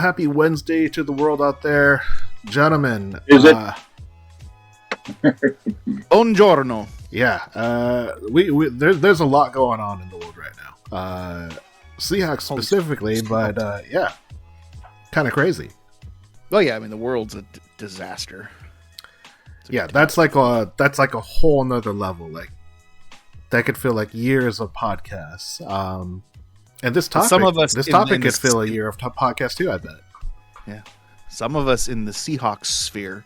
happy Wednesday to the world out there, gentlemen. Is it? Buongiorno. Yeah, there's a lot going on in the world right now. Seahawks specifically, but yeah, kind of crazy. Well, yeah, I mean the world's a disaster. Yeah, that's like a whole nother level. Like that could feel like years of podcasts. And this topic could fill a year of podcast too, I bet. Yeah. Some of us in the Seahawks sphere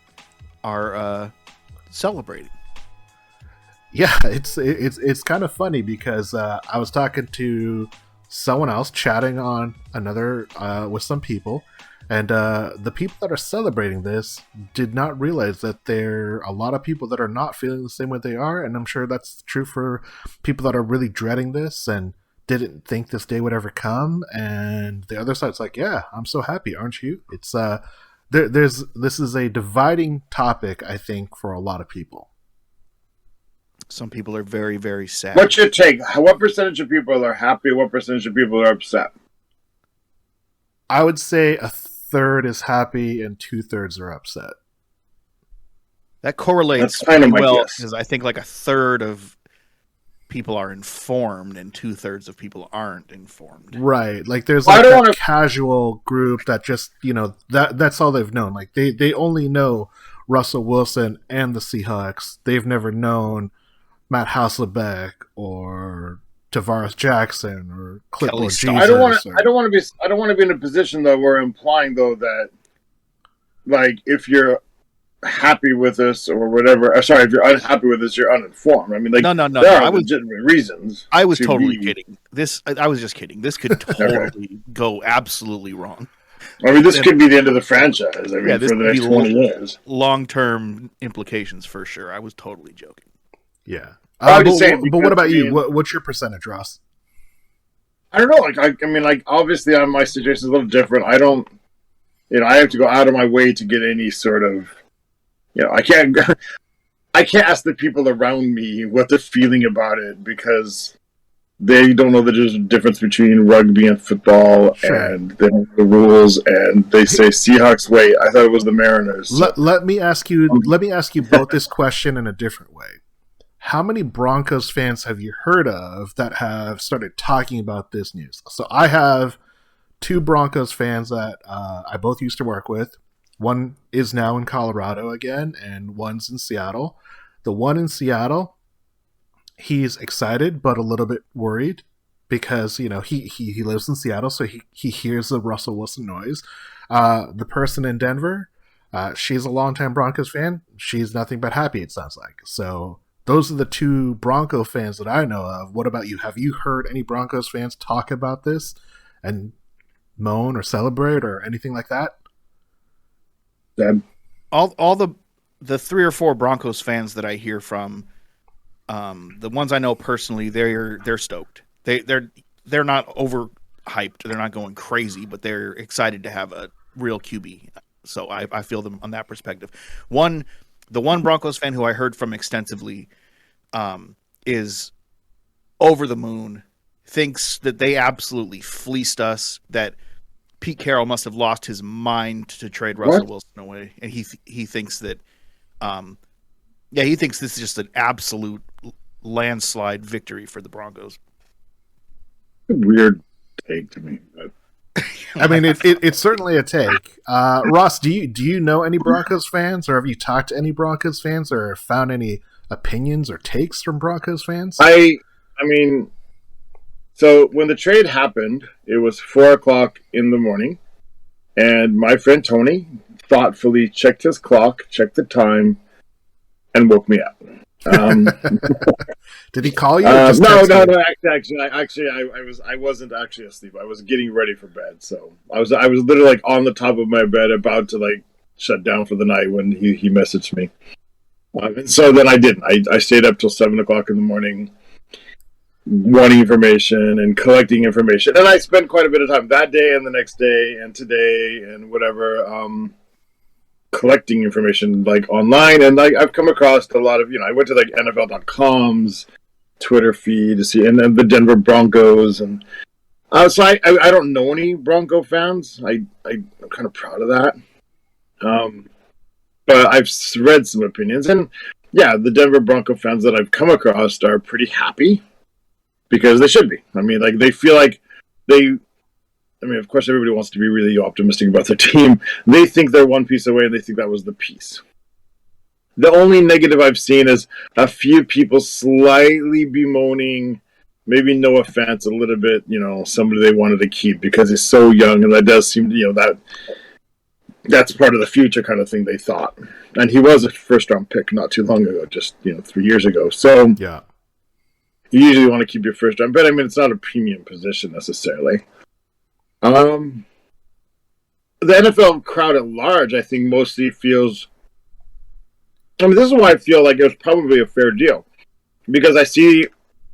are celebrating. Yeah, it's kind of funny because I was talking to someone else, chatting on another with some people, and the people that are celebrating this did not realize that there are a lot of people that are not feeling the same way they are, and I'm sure that's true for people that are really dreading this and didn't think this day would ever come. And the other side's like, yeah, I'm so happy, aren't you? It's this is a dividing topic, I think, for a lot of people. Some people are very, very sad. What's your take? What percentage of people are happy? What percentage of people are upset? I would say a third is happy and 2/3 are upset. That correlates pretty well because I think like a third of people are informed and 2/3 of people aren't informed. Right. Like there's like a casual group that just, that's all they've known. Like they only know Russell Wilson and the Seahawks. They've never known Matt Hasselbeck or Tavares Jackson or Clipboard Jesus. I don't want to be in a position though where implying though that like if you're happy with us or whatever. Sorry, if you're unhappy with us, you're uninformed. I mean, like no. There are legitimate reasons. I was totally kidding. I was just kidding. This could totally go absolutely wrong. I mean, this could be the end of the franchise. I mean, for the next 20 years. Long-term implications for sure. I was totally joking. Yeah. But what about you? What's your percentage, Ross? I don't know. I mean, obviously, my situation is a little different. I don't, I have to go out of my way to get any sort of, I can't ask the people around me what they're feeling about it because they don't know that there's a difference between rugby and football, and they don't know the rules, and they say Seahawks. Wait, I thought it was the Mariners. So. Let me ask you both this question in a different way. How many Broncos fans have you heard of that have started talking about this news? So I have 2 Broncos fans that I both used to work with. One is now in Colorado again, and one's in Seattle. The one in Seattle, he's excited but a little bit worried because he lives in Seattle, so he hears the Russell Wilson noise. The person in Denver, she's a longtime Broncos fan. She's nothing but happy, it sounds like. So those are the 2 Bronco fans that I know of. What about you? Have you heard any Broncos fans talk about this and moan or celebrate or anything like that? All the 3 or 4 Broncos fans that I hear from, the ones I know personally, they're stoked. They're not overhyped. They're not going crazy, but they're excited to have a real QB. So I feel them on that perspective. The one Broncos fan who I heard from extensively is over the moon, thinks that they absolutely fleeced us, that Pete Carroll must have lost his mind to trade Russell Wilson away, and he thinks that he thinks this is just an absolute landslide victory for the Broncos. Weird take to me, but I mean, it's certainly a take. Ross, do you know any Broncos fans, or have you talked to any Broncos fans, or found any opinions or takes from Broncos fans? I mean, so when the trade happened, it was 4:00 in the morning, and my friend Tony thoughtfully checked his clock, checked the time, and woke me up. Did he call you? No. Actually, I wasn't actually asleep. I was getting ready for bed, so I was literally like on the top of my bed, about to like shut down for the night when he messaged me. And so then I didn't. I stayed up till 7:00 in the morning, wanting information and collecting information, and I spent quite a bit of time that day and the next day and today and whatever. Collecting information like online, and like I've come across a lot of I went to like NFL.com's Twitter feed to see, and then the Denver Broncos, and So I don't know any Bronco fans. I'm kind of proud of that. But I've read some opinions, and yeah, the Denver Bronco fans that I've come across are pretty happy because they should be. I mean, like they feel like they. I mean, of course, everybody wants to be really optimistic about their team. They think they're one piece away, and they think that was the piece. The only negative I've seen is a few people slightly bemoaning maybe Noah Fant a little bit, somebody they wanted to keep because he's so young, and that does seem, that's part of the future kind of thing they thought. And he was a first-round pick not too long ago, just, 3 years ago. So yeah, you usually want to keep your first-round, but I mean, it's not a premium position necessarily. The NFL crowd at large, I think, mostly feels... I mean, this is why I feel like it was probably a fair deal. Because I see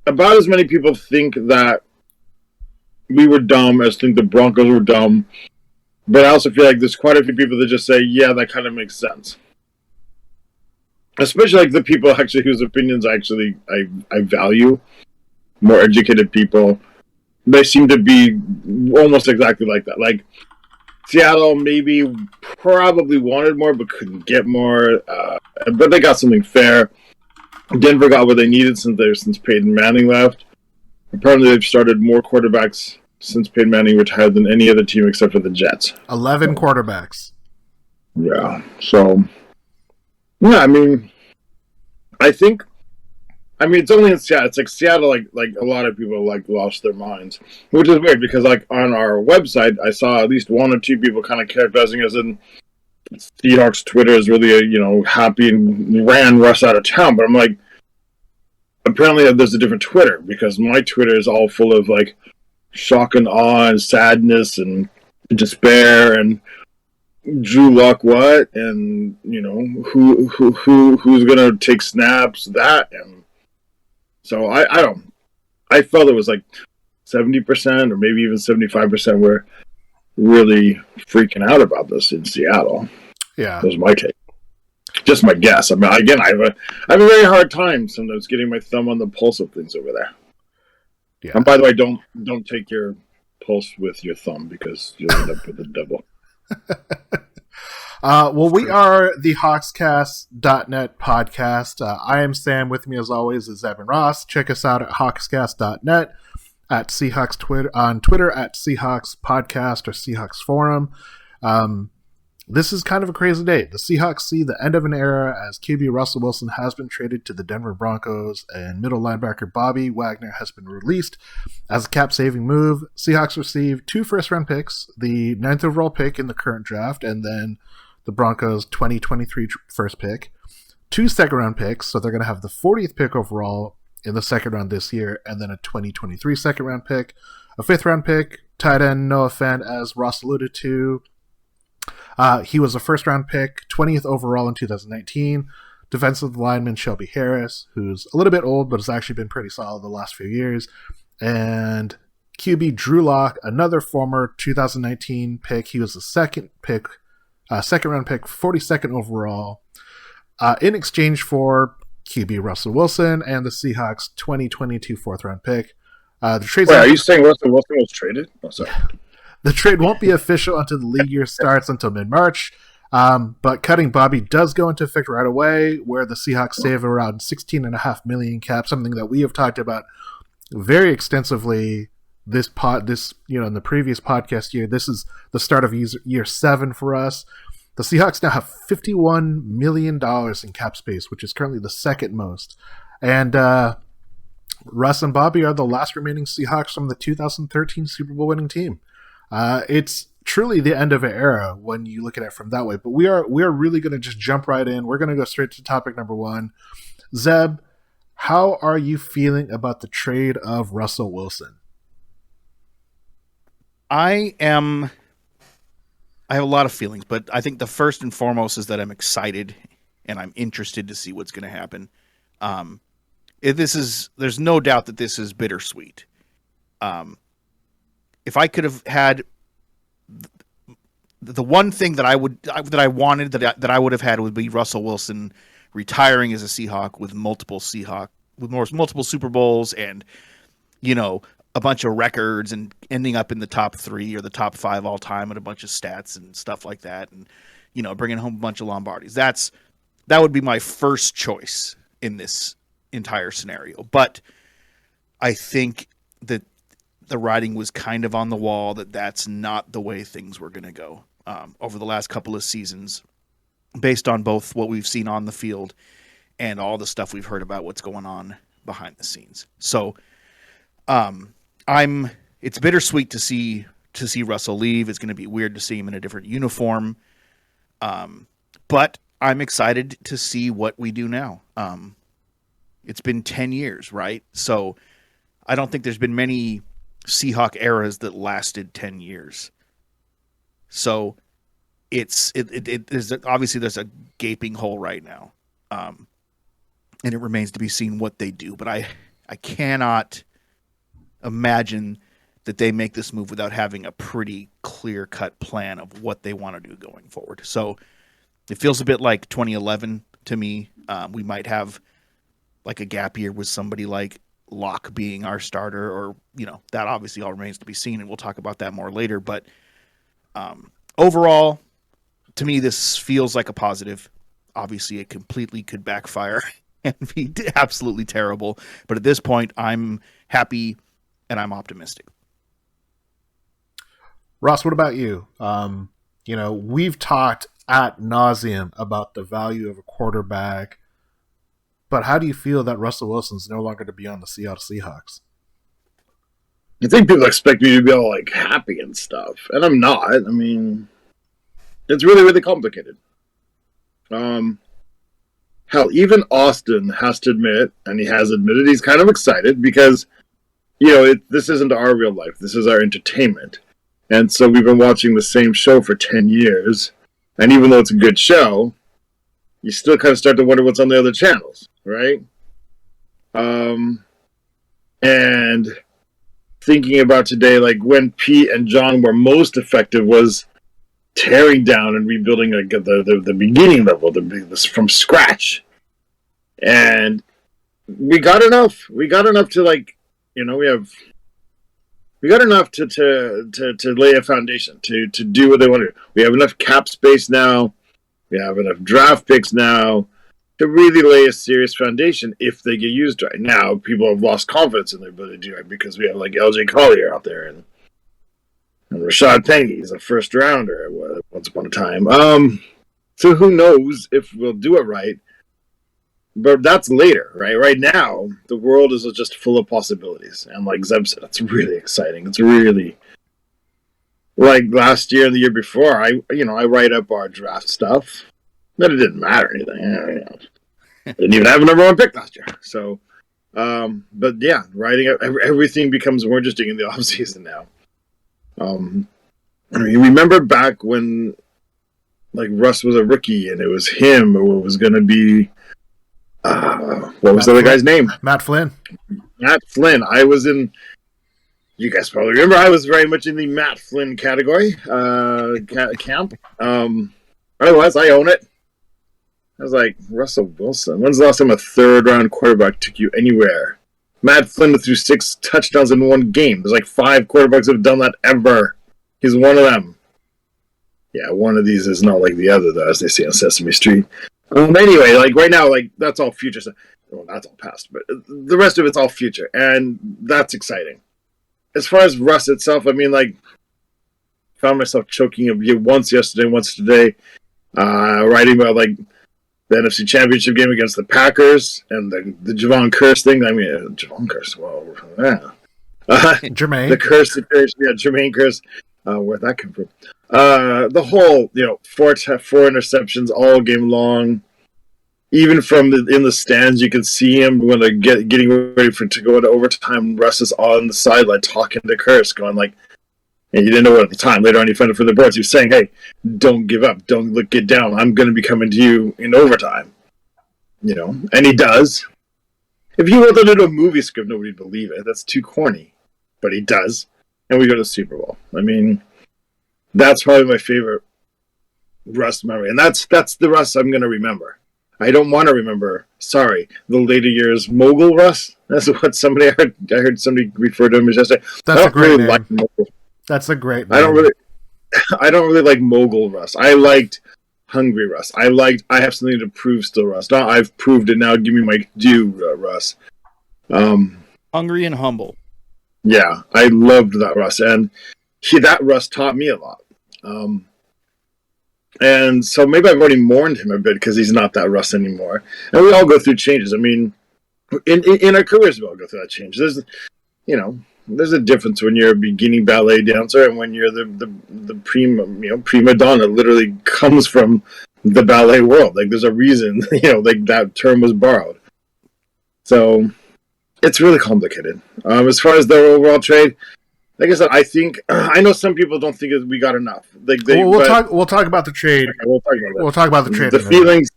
about as many people think that we were dumb as think the Broncos were dumb. But I also feel like there's quite a few people that just say, yeah, that kind of makes sense. Especially like the people actually whose opinions actually I value. More educated people. They seem to be almost exactly like that. Like, Seattle maybe probably wanted more but couldn't get more. But they got something fair. Denver got what they needed since Peyton Manning left. Apparently they've started more quarterbacks since Peyton Manning retired than any other team except for the Jets. 11 quarterbacks. Yeah. So, yeah, I mean, it's only in Seattle. It's like Seattle, like a lot of people lost their minds, which is weird because on our website, I saw at least one or two people kind of characterizing us in Seahawks Twitter is really happy and ran Russ out of town. But I'm like, apparently there's a different Twitter because my Twitter is all full of shock and awe and sadness and despair and Drew Luck what and who's gonna take snaps that and. So I felt it was 70% or maybe even 75% were really freaking out about this in Seattle. Yeah. That was my take. Just my guess. I mean, again, I have a very hard time sometimes getting my thumb on the pulse of things over there. Yeah. And by the way, don't take your pulse with your thumb because you'll end up with a double. Well, we are the Hawkscast.net podcast. I am Sam. With me, as always, is Evan Ross. Check us out at Hawkscast.net, at Seahawks on Twitter at Seahawks Podcast or Seahawks Forum. This is kind of a crazy day. The Seahawks see the end of an era as QB Russell Wilson has been traded to the Denver Broncos and middle linebacker Bobby Wagner has been released as a cap-saving move. Seahawks receive 2 first-round picks, the 9th overall pick in the current draft, and then the Broncos' 2023 first pick, 2 second-round picks, so they're going to have the 40th pick overall in the second round this year, and then a 2023 second-round pick, a 5th-round pick, tight end Noah Fant, as Ross alluded to. He was a first-round pick, 20th overall in 2019. Defensive lineman Shelby Harris, who's a little bit old, but has actually been pretty solid the last few years. And QB Drew Lock, another former 2019 pick. He was a second-round pick, 42nd overall, in exchange for QB Russell Wilson and the Seahawks' 2022 4th-round pick. The trade. Wait, are you saying Russell Wilson was traded? Oh, sorry. The trade won't be official until the league year starts until mid-March, but cutting Bobby does go into effect right away, where the Seahawks save around $16.5 million cap, something that we have talked about very extensively in the previous podcast year. This is the start of year 7 for us. The Seahawks now have $51 million in cap space, which is currently the second most. And Russ and Bobby are the last remaining Seahawks from the 2013 Super Bowl winning team. It's truly the end of an era when you look at it from that way. But we are really going to just jump right in. We're going to go straight to topic number 1. Zeb, how are you feeling about the trade of Russell Wilson? I have a lot of feelings, but I think the first and foremost is that I'm excited and I'm interested to see what's going to happen. There's no doubt that this is bittersweet. If I could have had the one thing that I wanted that I would have had would be Russell Wilson retiring as a Seahawk with multiple Super Bowls and a bunch of records and ending up in the top 3 or the top 5 all time at a bunch of stats and stuff like that, and bringing home a bunch of Lombardis. That would be my first choice in this entire scenario. But I think that the writing was kind of on the wall that that's not the way things were going to go over the last couple of seasons, based on both what we've seen on the field and all the stuff we've heard about what's going on behind the scenes. So it's bittersweet to see Russell leave. It's going to be weird to see him in a different uniform. But I'm excited to see what we do now. It's been 10 years, right? So I don't think there's been many Seahawk eras that lasted 10 years. So there's obviously there's a gaping hole right now. And it remains to be seen what they do. But I cannot imagine that they make this move without having a pretty clear-cut plan of what they want to do going forward. So it feels a bit like 2011 to me. We might have like a gap year with somebody like Locke being our starter, or that obviously all remains to be seen, and we'll talk about that more later. But overall, to me, this feels like a positive. Obviously, it completely could backfire and be absolutely terrible. But at this point, I'm happy and I'm optimistic. Ross, what about you? We've talked ad nauseum about the value of a quarterback, but how do you feel that Russell Wilson's no longer to be on the Seattle Seahawks? I think people expect me to be all like happy and stuff, and I'm not. I mean, it's really, really complicated. Hell, even Austin has to admit, and he has admitted, he's kind of excited because, this isn't our real life. This is our entertainment. And so we've been watching the same show for 10 years. And even though it's a good show, you still kind of start to wonder what's on the other channels, right? And thinking about today, like when Pete and John were most effective was tearing down and rebuilding like the beginning level, from scratch. And we got enough. We got enough to we got enough to lay a foundation to do what they want to do. We have enough cap space now. We have enough draft picks now to really lay a serious foundation if they get used right. Now, people have lost confidence in their ability to do it because we have like LJ Collier out there and Rashad Penny is a first rounder once upon a time. So who knows if we'll do it right. But that's later, right? Right now, the world is just full of possibilities. And like Zeb said, it's really exciting. It's really... Like last year and the year before, I write up our draft stuff. But it didn't matter anything. Didn't even have a number 1 pick last year. So, but yeah, writing up, everything becomes more interesting in the offseason now. You remember back when like Russ was a rookie and it was him or it was going to be... what was the other guy's name? Matt Flynn. Matt Flynn. I was in... You guys probably remember I was very much in the Matt Flynn category camp. Otherwise, I own it. I was like, Russell Wilson. When's the last time a third-round quarterback took you anywhere? Matt Flynn threw 6 touchdowns in 1 game. There's like 5 quarterbacks that have done that ever. He's one of them. Yeah, one of these is not like the other, though, as they say on Sesame Street. Anyway, like right now, like that's all future stuff. Well, that's all past, but the rest of it's all future, and that's exciting. As far as Russ itself, I mean, like, found myself choking once yesterday, once today, writing about like the NFC Championship game against the Packers and the Javon Curse thing. I mean, Javon Curse. Well, yeah. Jermaine. The curse, yeah, Jermaine Curse. Where'd that come from? The whole, 4 interceptions all game long. Even from in the stands, you can see him when they're getting ready to go into overtime. Russ is on the sideline talking to Curse, going like, and you didn't know it at the time. Later on, you find it from the boards. He was saying, "Hey, don't give up. Don't get down. I'm going to be coming to you in overtime." And he does. If you wrote that into a movie script, nobody'd believe it. That's too corny, but he does. And we go to the Super Bowl. I mean, that's probably my favorite Russ memory, and that's the Russ I'm going to remember. I don't want to remember sorry, the later years mogul Russ. That's what somebody I heard somebody refer to him as yesterday. That's a great name. Like mogul. That's a great name. I don't really like mogul Russ. I liked hungry Russ. I have something to prove still Russ. Not I've proved it now. Give me my due, Russ. Hungry and humble. Yeah, I loved that Russ, and that Russ taught me a lot. And so maybe I've already mourned him a bit because he's not that Russ anymore. And we all go through changes. I mean, in our careers, we all go through that change. There's a difference when you're a beginning ballet dancer and when you're the prima donna. Literally comes from the ballet world. Like there's a reason, like that term was borrowed. So it's really complicated. As far as the overall trade. Like I said, I know some people don't think we got enough. We'll talk about the trade. We'll talk about the trade. The feelings.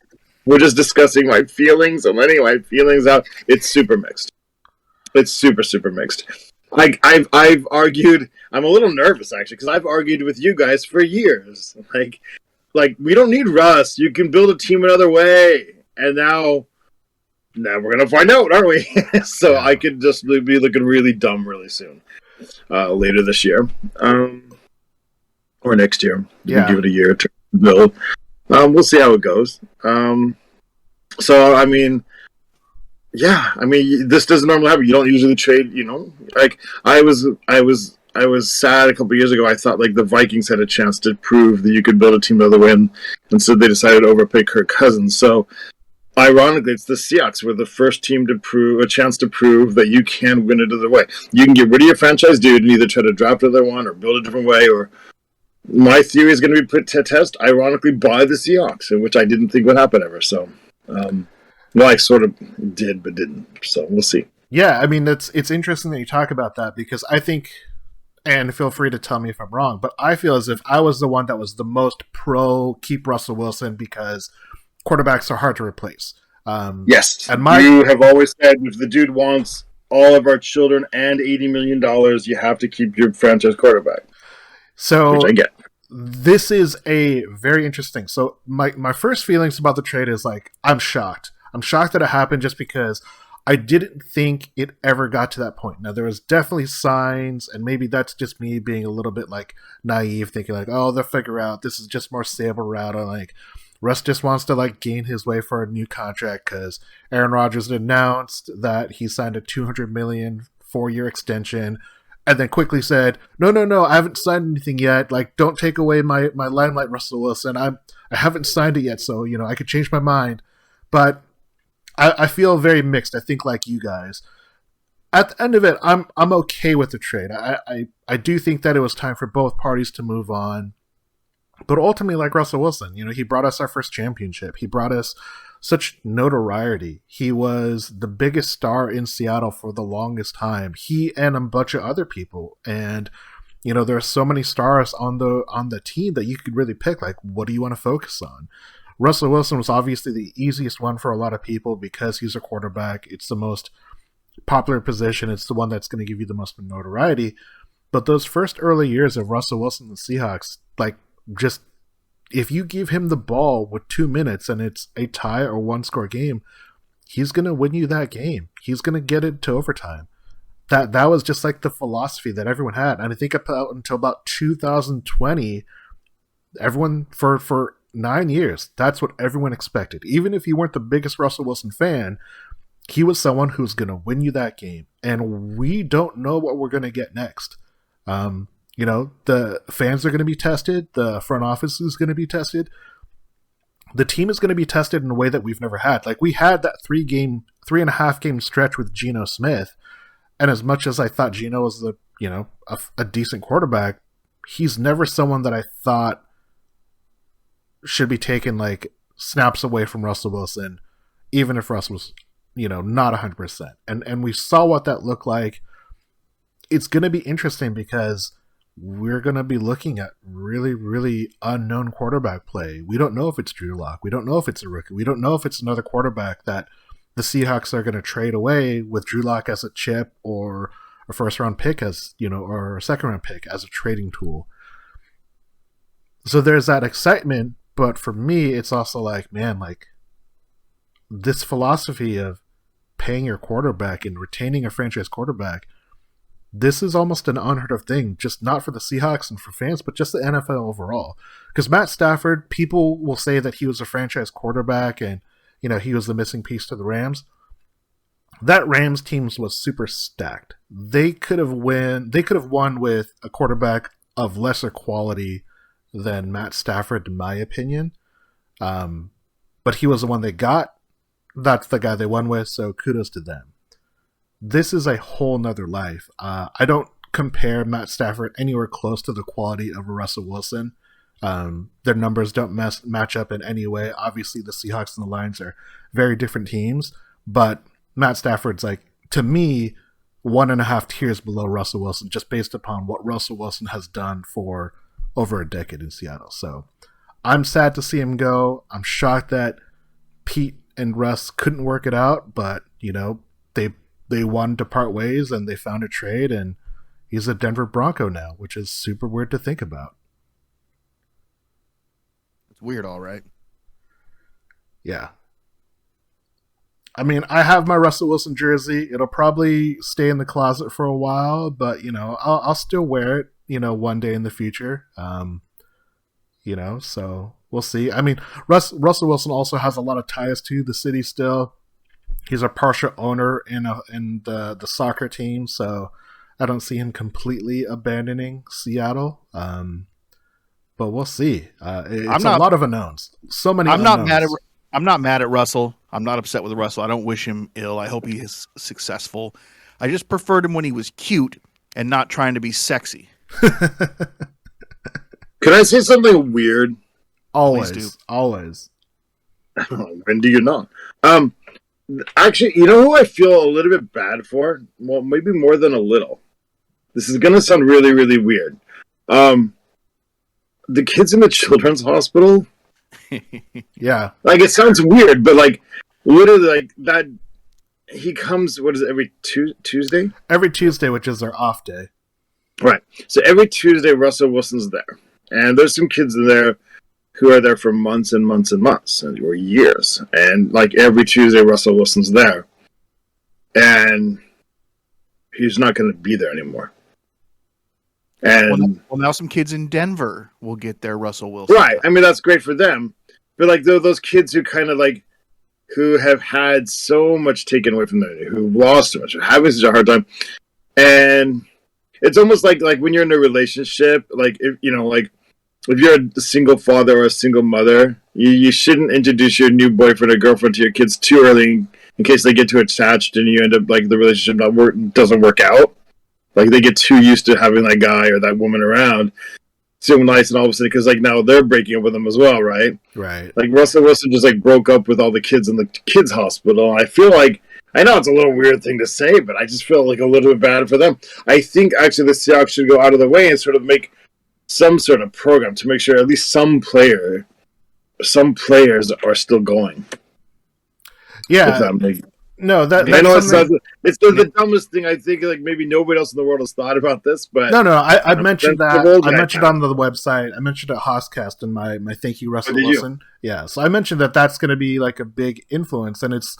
We're just discussing my feelings and letting my feelings out. It's super mixed. It's super, super mixed. Like I've argued. I'm a little nervous actually because I've argued with you guys for years. Like we don't need Russ. You can build a team another way. And now we're gonna find out, aren't we? So I could just be looking really dumb really soon. Later this year, or next year. Give it a year to build. We'll see how it goes. So I mean, this doesn't normally happen. You don't usually trade. Like I was sad a couple years ago. I thought like the Vikings had a chance to prove that you could build a team another way, and so they decided to overpay Kirk Cousins. So. Ironically, it's the Seahawks were the first team to prove that you can win it other way. You can get rid of your franchise dude and either try to draft another one or build a different way. Or my theory is going to be put to test, ironically, by the Seahawks, which I didn't think would happen ever. So, I sort of did, but didn't. So we'll see. Yeah, I mean, it's interesting that you talk about that because I think, and feel free to tell me if I'm wrong, but I feel as if I was the one that was the most pro keep Russell Wilson because quarterbacks are hard to replace. Yes. And you have always said if the dude wants all of our children and $80 million, you have to keep your franchise quarterback. So which I get. This is a very interesting. So my first feelings about the trade is like, I'm shocked. I'm shocked that it happened just because I didn't think it ever got to that point. Now there was definitely signs, and maybe that's just me being a little bit like naive, thinking like, oh, they'll figure out this is just more stable route, or like Russ just wants to like gain his way for a new contract because Aaron Rodgers announced that he signed a $200 million 4-year extension, and then quickly said, "No, I haven't signed anything yet. Like, don't take away my limelight, Russell Wilson. I haven't signed it yet, so I could change my mind." But I feel very mixed. I think like you guys. At the end of it, I'm okay with the trade. I do think that it was time for both parties to move on. But ultimately, like Russell Wilson, he brought us our first championship. He brought us such notoriety. He was the biggest star in Seattle for the longest time. He and a bunch of other people. And, there are so many stars on the team that you could really pick. Like, what do you want to focus on? Russell Wilson was obviously the easiest one for a lot of people because he's a quarterback. It's the most popular position. It's the one that's going to give you the most notoriety. But those first early years of Russell Wilson and the Seahawks, like, just if you give him the ball with 2 minutes and it's a tie or 1-score game, he's going to win you that game. He's going to get it to overtime. That was just like the philosophy that everyone had. And I think until about 2020, everyone for 9 years, that's what everyone expected. Even if you weren't the biggest Russell Wilson fan, he was someone who's going to win you that game. And we don't know what we're going to get next. The fans are going to be tested. The front office is going to be tested. The team is going to be tested in a way that we've never had. Like, we had that 3.5 game stretch with Geno Smith. And as much as I thought Geno was a decent quarterback, he's never someone that I thought should be taken like snaps away from Russell Wilson, even if Russ was, not 100%. And we saw what that looked like. It's going to be interesting because we're going to be looking at really, really unknown quarterback play. We don't know if it's Drew Lock. We don't know if it's a rookie. We don't know if it's another quarterback that the Seahawks are going to trade away with Drew Lock as a chip or a first-round pick as, or a second-round pick as a trading tool. So there's that excitement, but for me, it's also like, man, like, this philosophy of paying your quarterback and retaining a franchise quarterback, this is almost an unheard of thing, just not for the Seahawks and for fans, but just the NFL overall. Because Matt Stafford, people will say that he was a franchise quarterback and, he was the missing piece to the Rams. That Rams team was super stacked. They could have won with a quarterback of lesser quality than Matt Stafford, in my opinion. But he was the one they got. That's the guy they won with, so kudos to them. This is a whole nother life. I don't compare Matt Stafford anywhere close to the quality of Russell Wilson. Their numbers don't match up in any way. Obviously, the Seahawks and the Lions are very different teams, but Matt Stafford's, to me, 1.5 tiers below Russell Wilson, just based upon what Russell Wilson has done for over a decade in Seattle. So I'm sad to see him go. I'm shocked that Pete and Russ couldn't work it out, but, they wanted to part ways and they found a trade, and he's a Denver Bronco now, which is super weird to think about. It's weird, all right. Yeah. I mean, I have my Russell Wilson jersey. It'll probably stay in the closet for a while, but, I'll still wear it, one day in the future. So we'll see. I mean, Russell Wilson also has a lot of ties to the city still. He's a partial owner in the soccer team, so I don't see him completely abandoning Seattle. But we'll see. It's a lot of unknowns. So many. I'm not mad at Russell. I'm not upset with Russell. I don't wish him ill. I hope he is successful. I just preferred him when he was cute and not trying to be sexy. Can I say something weird? Always. When do you not? Actually, you know who I feel a little bit bad for? Well, maybe more than a little. This is going to sound really, really weird. The kids in the children's hospital. Yeah. It sounds weird, but, literally, that he comes, what is it, every Tuesday? Every Tuesday, which is their off day. Right. So every Tuesday, Russell Wilson's there. And there's some kids in there who are there for months and months and months, or years. And, every Tuesday, Russell Wilson's there. And he's not going to be there anymore. And well, now some kids in Denver will get their Russell Wilson. Right. I mean, that's great for them. But, those kids who kind of, who have had so much taken away from them, who lost so much, who having such a hard time. And it's almost like when you're in a relationship, if you're a single father or a single mother, you shouldn't introduce your new boyfriend or girlfriend to your kids too early in case they get too attached and you end up the relationship doesn't work out. They get too used to having that guy or that woman around. So nice, and all of a sudden, because now they're breaking up with them as well, right? Right. Russell Wilson just broke up with all the kids in the kids' hospital. I feel I know it's a little weird thing to say, but I just feel a little bit bad for them. I think actually the Seahawks should go out of the way and sort of make some sort of program to make sure at least some players are still going. Yeah. No, I know it's the dumbest thing. I think maybe nobody else in the world has thought about this, but no. I mentioned that. I mentioned on the website. I mentioned at Hosscast in my thank you Russell Wilson. Yeah, so I mentioned that's going to be a big influence, and it's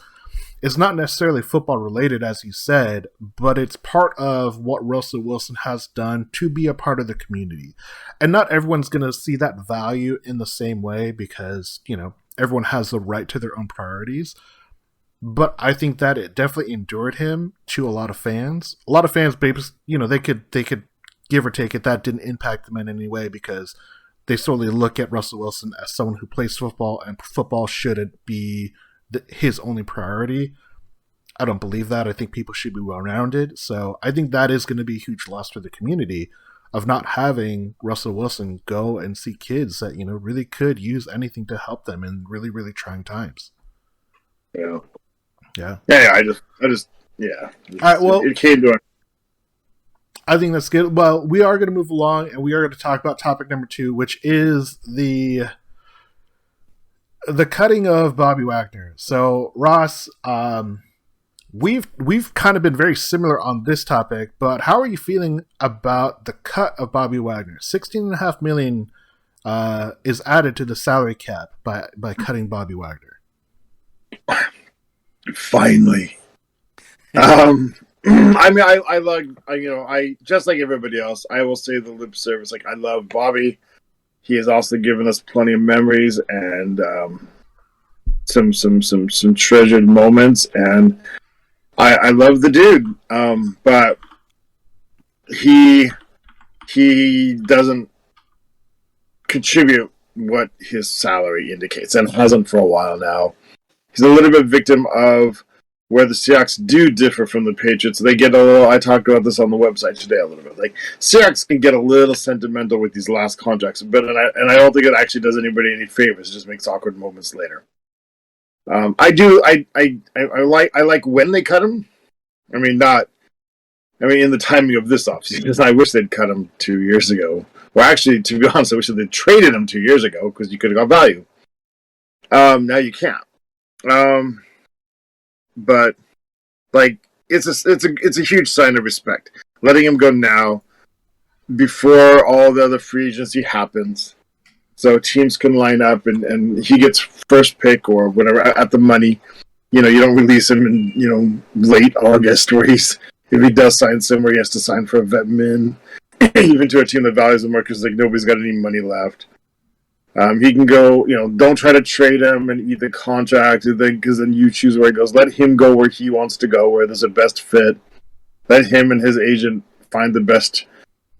not necessarily football related, as you said, but it's part of what Russell Wilson has done to be a part of the community, and not everyone's going to see that value in the same way because everyone has the right to their own priorities. But I think that it definitely endured him to a lot of fans. A lot of fans, they could give or take it. That didn't impact them in any way because they solely look at Russell Wilson as someone who plays football, and football shouldn't be his only priority. I don't believe that. I think people should be well-rounded. So I think that is going to be a huge loss for the community of not having Russell Wilson go and see kids that, really could use anything to help them in really, really trying times. Yeah. Yeah. Yeah, I just yeah. All right, well, it came to it. I think that's good. Well, we are going to move along, and we are going to talk about topic number 2, which is the cutting of Bobby Wagner. So, Ross, we've kind of been very similar on this topic, but how are you feeling about the cut of Bobby Wagner? $16.5 million is added to the salary cap by cutting Bobby Wagner. Finally. I mean, I like, I just like everybody else. I will say the lip service. Like, I love Bobby. He has also given us plenty of memories and some treasured moments, and I love the dude. But he doesn't contribute what his salary indicates, and hasn't for a while now. He's a little bit victim of where the Seahawks do differ from the Patriots. They get a little. I talked about this on the website today a little bit. Like, Seahawks can get a little sentimental with these last contracts, but and I don't think it actually does anybody any favors. It just makes awkward moments later. I like when they cut him. I mean, in the timing of this offseason, because I wish they'd cut him 2 years ago. Well, actually, to be honest, I wish they'd traded him 2 years ago because you could have got value. Now you can't. But like, it's a huge sign of respect letting him go now before all the other free agency happens, so teams can line up and he gets first pick or whatever at the money. You don't release him in late August where if he does sign somewhere, he has to sign for a vet min, even to a team that values him more because like nobody's got any money left. He can go, don't try to trade him and eat the contract, because then you choose where he goes. Let him go where he wants to go, where there's a best fit. Let him and his agent find the best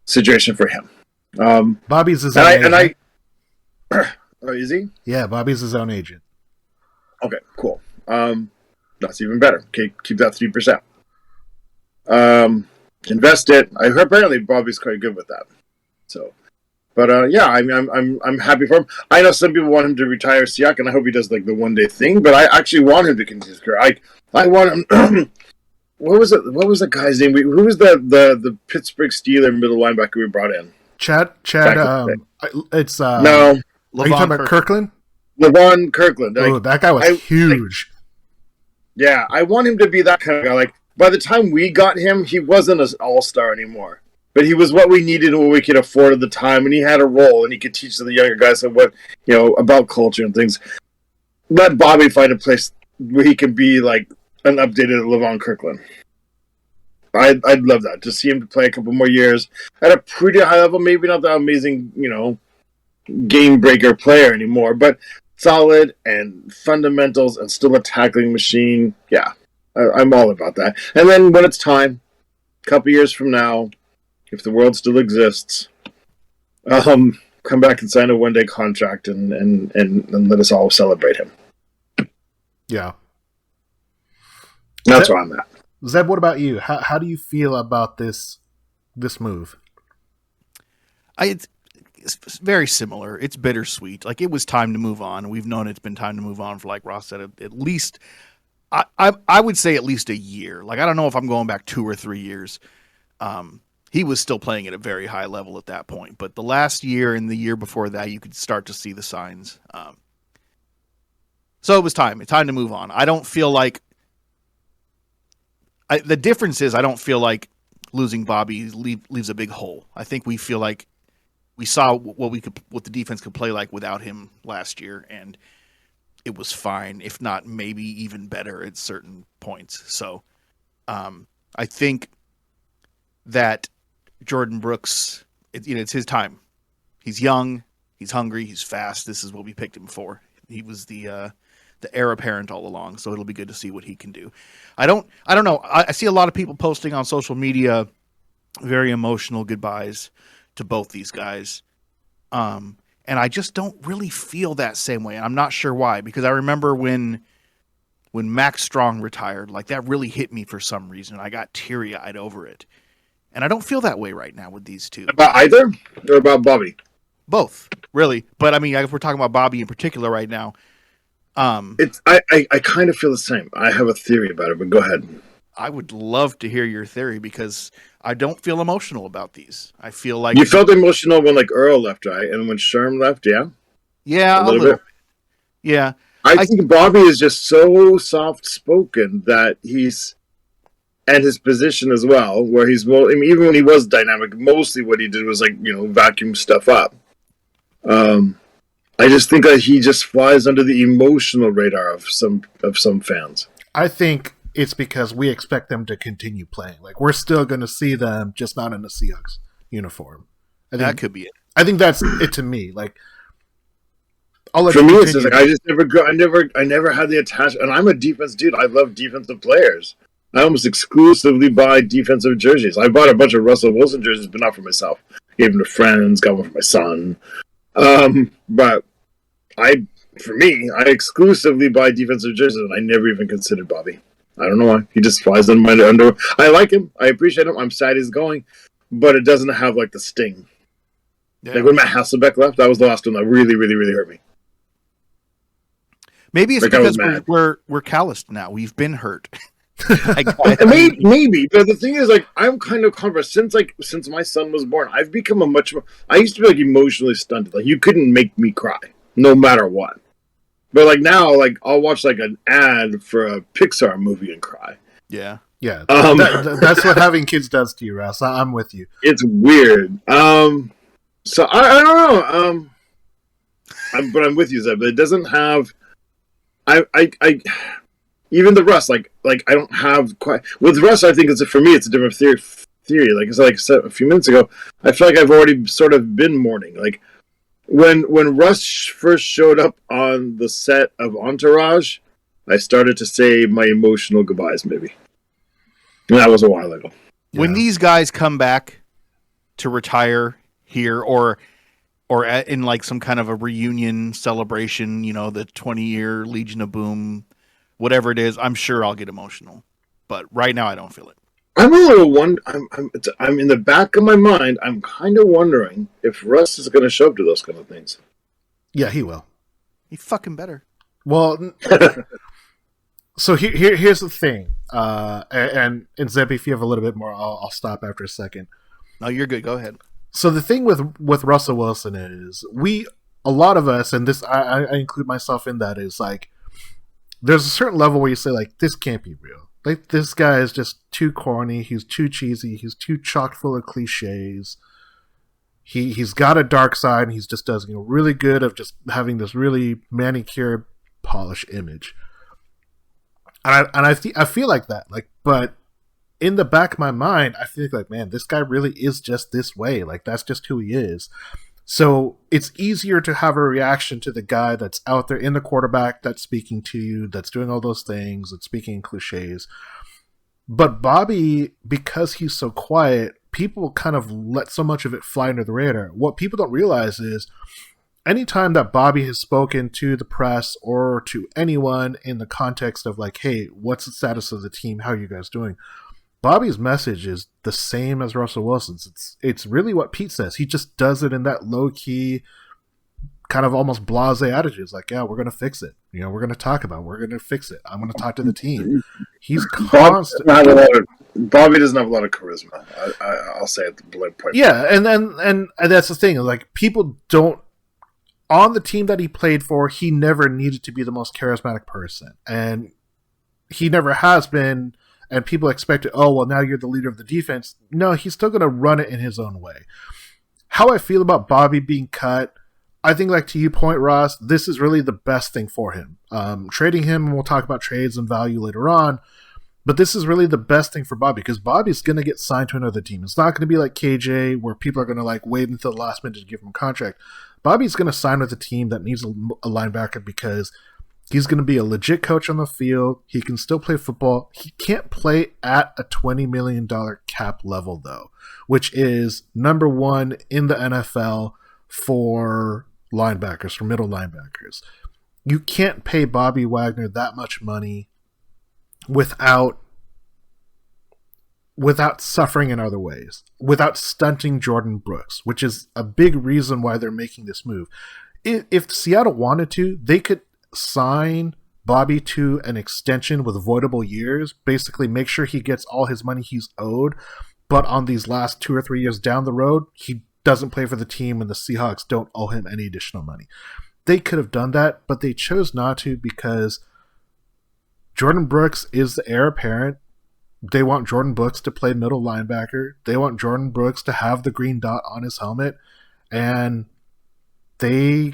situation for him. Bobby's his own agent. Oh, is he? Yeah, Bobby's his own agent. Okay, cool. That's even better. Okay, keep that 3%. Invest it. I heard apparently Bobby's quite good with that. So. But yeah, I mean, I'm happy for him. I know some people want him to retire Siak, and I hope he does like the one day thing. But I actually want him to continue his career. I want him. What was it? What was the guy's name? Who was the Pittsburgh Steeler middle linebacker we brought in? Chad. It's no. Are you talking about Kirkland? Levon Kirkland. Oh, that guy was huge. Yeah, I want him to be that kind of guy. Like, by the time we got him, he wasn't an all-star anymore. But he was what we needed and what we could afford at the time, and he had a role, and he could teach the younger guys about culture and things. Let Bobby find a place where he can be like an updated Levon Kirkland. I'd love that, to see him play a couple more years at a pretty high level. Maybe not that amazing, game breaker player anymore, but solid and fundamentals and still a tackling machine. Yeah, I'm all about that. And then when it's time, a couple years from now, if the world still exists, come back and sign a one-day contract and let us all celebrate him. Yeah. That's where I'm at. Zeb, what about you? How do you feel about this move? It's very similar. It's bittersweet. Like, it was time to move on. We've known it's been time to move on for, like Ross said, at least, I would say at least a year. Like, I don't know if I'm going back 2 or 3 years. He was still playing at a very high level at that point. But the last year and the year before that, you could start to see the signs. So it was time. It's time to move on. I don't feel like... the difference is I don't feel like losing Bobby leaves a big hole. I think we feel like we saw what the defense could play like without him last year, and it was fine, if not maybe even better at certain points. So I think that Jordan Brooks, it's his time. He's young, he's hungry, he's fast. This is what we picked him for. He was the heir apparent all along, so it'll be good to see what he can do. I don't know. I see a lot of people posting on social media very emotional goodbyes to both these guys. And I just don't really feel that same way. And I'm not sure why, because I remember when Max Strong retired, like, that really hit me for some reason. I got teary-eyed over it. And I don't feel that way right now with these two. About either? Or about Bobby? Both, really. But I mean, if we're talking about Bobby in particular right now, I kind of feel the same. I have a theory about it, but go ahead. I would love to hear your theory, because I don't feel emotional about these. I feel like you felt emotional when like Earl left, right? And when Sherm left, yeah? Yeah, a little bit. Yeah. I think Bobby is just so soft-spoken that and his position as well, where even when he was dynamic, mostly what he did was like, vacuum stuff up. I just think that he just flies under the emotional radar of some fans. I think it's because we expect them to continue playing. Like, we're still going to see them, just not in a Seahawks uniform. That could be it. I think that's it to me. Like, for me, it's just like I just never go. I never had the attachment. And I'm a defense dude. I love defensive players. I almost exclusively buy defensive jerseys. I bought a bunch of Russell Wilson jerseys, but not for myself. Gave them to friends. Got one for my son. But for me, I exclusively buy defensive jerseys, and I never even considered Bobby. I don't know why. He just flies under my under. I like him. I appreciate him. I'm sad he's going, but it doesn't have like the sting. Yeah. Like when Matt Hasselbeck left, that was the last one that really, really, really hurt me. Maybe it's because we're calloused now. We've been hurt. Maybe, but the thing is, like, I'm kind of converse since my son was born. I've become a much more. I used to be like emotionally stunted. Like, you couldn't make me cry, no matter what. But like now, like I'll watch like an ad for a Pixar movie and cry. Yeah. That's what having kids does to you, Russ. I'm with you. It's weird. So I don't know. But I'm with you, Zeb. It doesn't have. I even the Russ like I don't have quite with Russ. I think for me it's a different theory. Like I said a few minutes ago, I feel like I've already sort of been mourning. Like when Russ first showed up on the set of Entourage, I started to say my emotional goodbyes. Maybe and that was a while ago. When these guys come back to retire here, or in like some kind of a reunion celebration, you know, the 20-year Legion of Boom, whatever it is, I'm sure I'll get emotional. But right now, I don't feel it. I'm a little I'm in the back of my mind. I'm kind of wondering if Russ is going to show up to those kind of things. Yeah, he will. He fucking better. Well, so here's the thing, and Zeb, if you have a little bit more, I'll stop after a second. No, you're good. Go ahead. So the thing with Russell Wilson is a lot of us, and this I include myself in that, is like there's a certain level where you say like this can't be real. Like this guy is just too corny. He's too cheesy. He's too chock full of cliches. He's got a dark side, and he's just does really good of just having this really manicured, polished image. And I feel like that. Like, but in the back of my mind, I feel like, man, this guy really is just this way. Like, that's just who he is. So it's easier to have a reaction to the guy that's out there in the quarterback, that's speaking to you, that's doing all those things, that's speaking in cliches. But Bobby, because he's so quiet, people kind of let so much of it fly under the radar. What people don't realize is anytime that Bobby has spoken to the press or to anyone in the context of like, hey, what's the status of the team? How are you guys doing? Bobby's message is the same as Russell Wilson's. It's really what Pete says. He just does it in that low-key, kind of almost blasé attitude. It's like, yeah, we're going to fix it. We're going to talk about it. We're going to fix it. I'm going to talk to the team. He's constant. Bobby doesn't have a lot of charisma. I'll say it. Yeah, and that's the thing. Like, people don't. On the team that he played for, he never needed to be the most charismatic person. And he never has been. And people expect it, oh, well, now you're the leader of the defense. No, he's still going to run it in his own way. How I feel about Bobby being cut, I think, like to your point, Ross, this is really the best thing for him. Trading him, and we'll talk about trades and value later on, but this is really the best thing for Bobby because Bobby's going to get signed to another team. It's not going to be like KJ where people are going to like wait until the last minute to give him a contract. Bobby's going to sign with a team that needs a linebacker because he's going to be a legit coach on the field. He can still play football. He can't play at a $20 million cap level, though, which is number one in the NFL for linebackers, for middle linebackers. You can't pay Bobby Wagner that much money without suffering in other ways, without stunting Jordan Brooks, which is a big reason why they're making this move. If Seattle wanted to, they could sign Bobby to an extension with voidable years, basically make sure he gets all his money he's owed, but on these last 2 or 3 years down the road, he doesn't play for the team and the Seahawks don't owe him any additional money. They could have done that, but they chose not to because Jordan Brooks is the heir apparent. They want Jordan Brooks to play middle linebacker. They want Jordan Brooks to have the green dot on his helmet, and they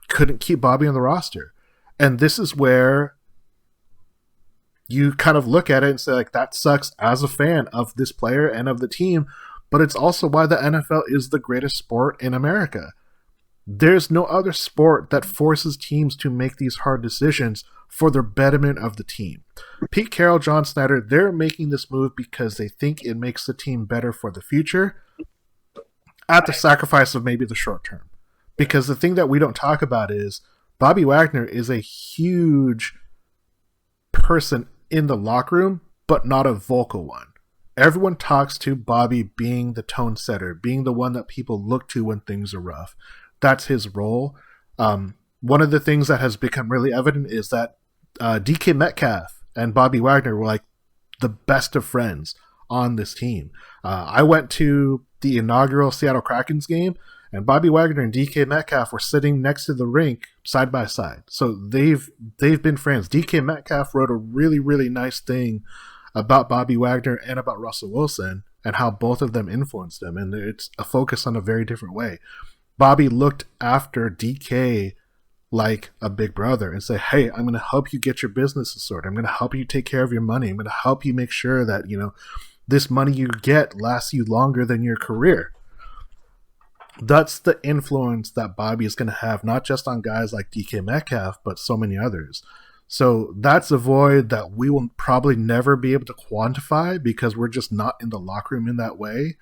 couldn't keep Bobby on the roster. And this is where you kind of look at it and say, like, that sucks as a fan of this player and of the team, but it's also why the NFL is the greatest sport in America. There's no other sport that forces teams to make these hard decisions for the betterment of the team. Pete Carroll, John Snyder, they're making this move because they think it makes the team better for the future at the sacrifice of maybe the short term. Because the thing that we don't talk about is Bobby Wagner is a huge person in the locker room, but not a vocal one. Everyone talks to Bobby being the tone setter, being the one that people look to when things are rough. That's his role. One of the things that has become really evident is that DK Metcalf and Bobby Wagner were like the best of friends on this team. I went to the inaugural Seattle Krakens game, and Bobby Wagner and DK Metcalf were sitting next to the rink side by side. So they've been friends. DK Metcalf wrote a really, really nice thing about Bobby Wagner and about Russell Wilson and how both of them influenced him. And it's a focus on a very different way. Bobby looked after DK like a big brother and say, hey, I'm going to help you get your business sorted. I'm going to help you take care of your money. I'm going to help you make sure that, this money you get lasts you longer than your career. That's the influence that Bobby is going to have, not just on guys like DK Metcalf, but so many others. So that's a void that we will probably never be able to quantify because we're just not in the locker room in that way.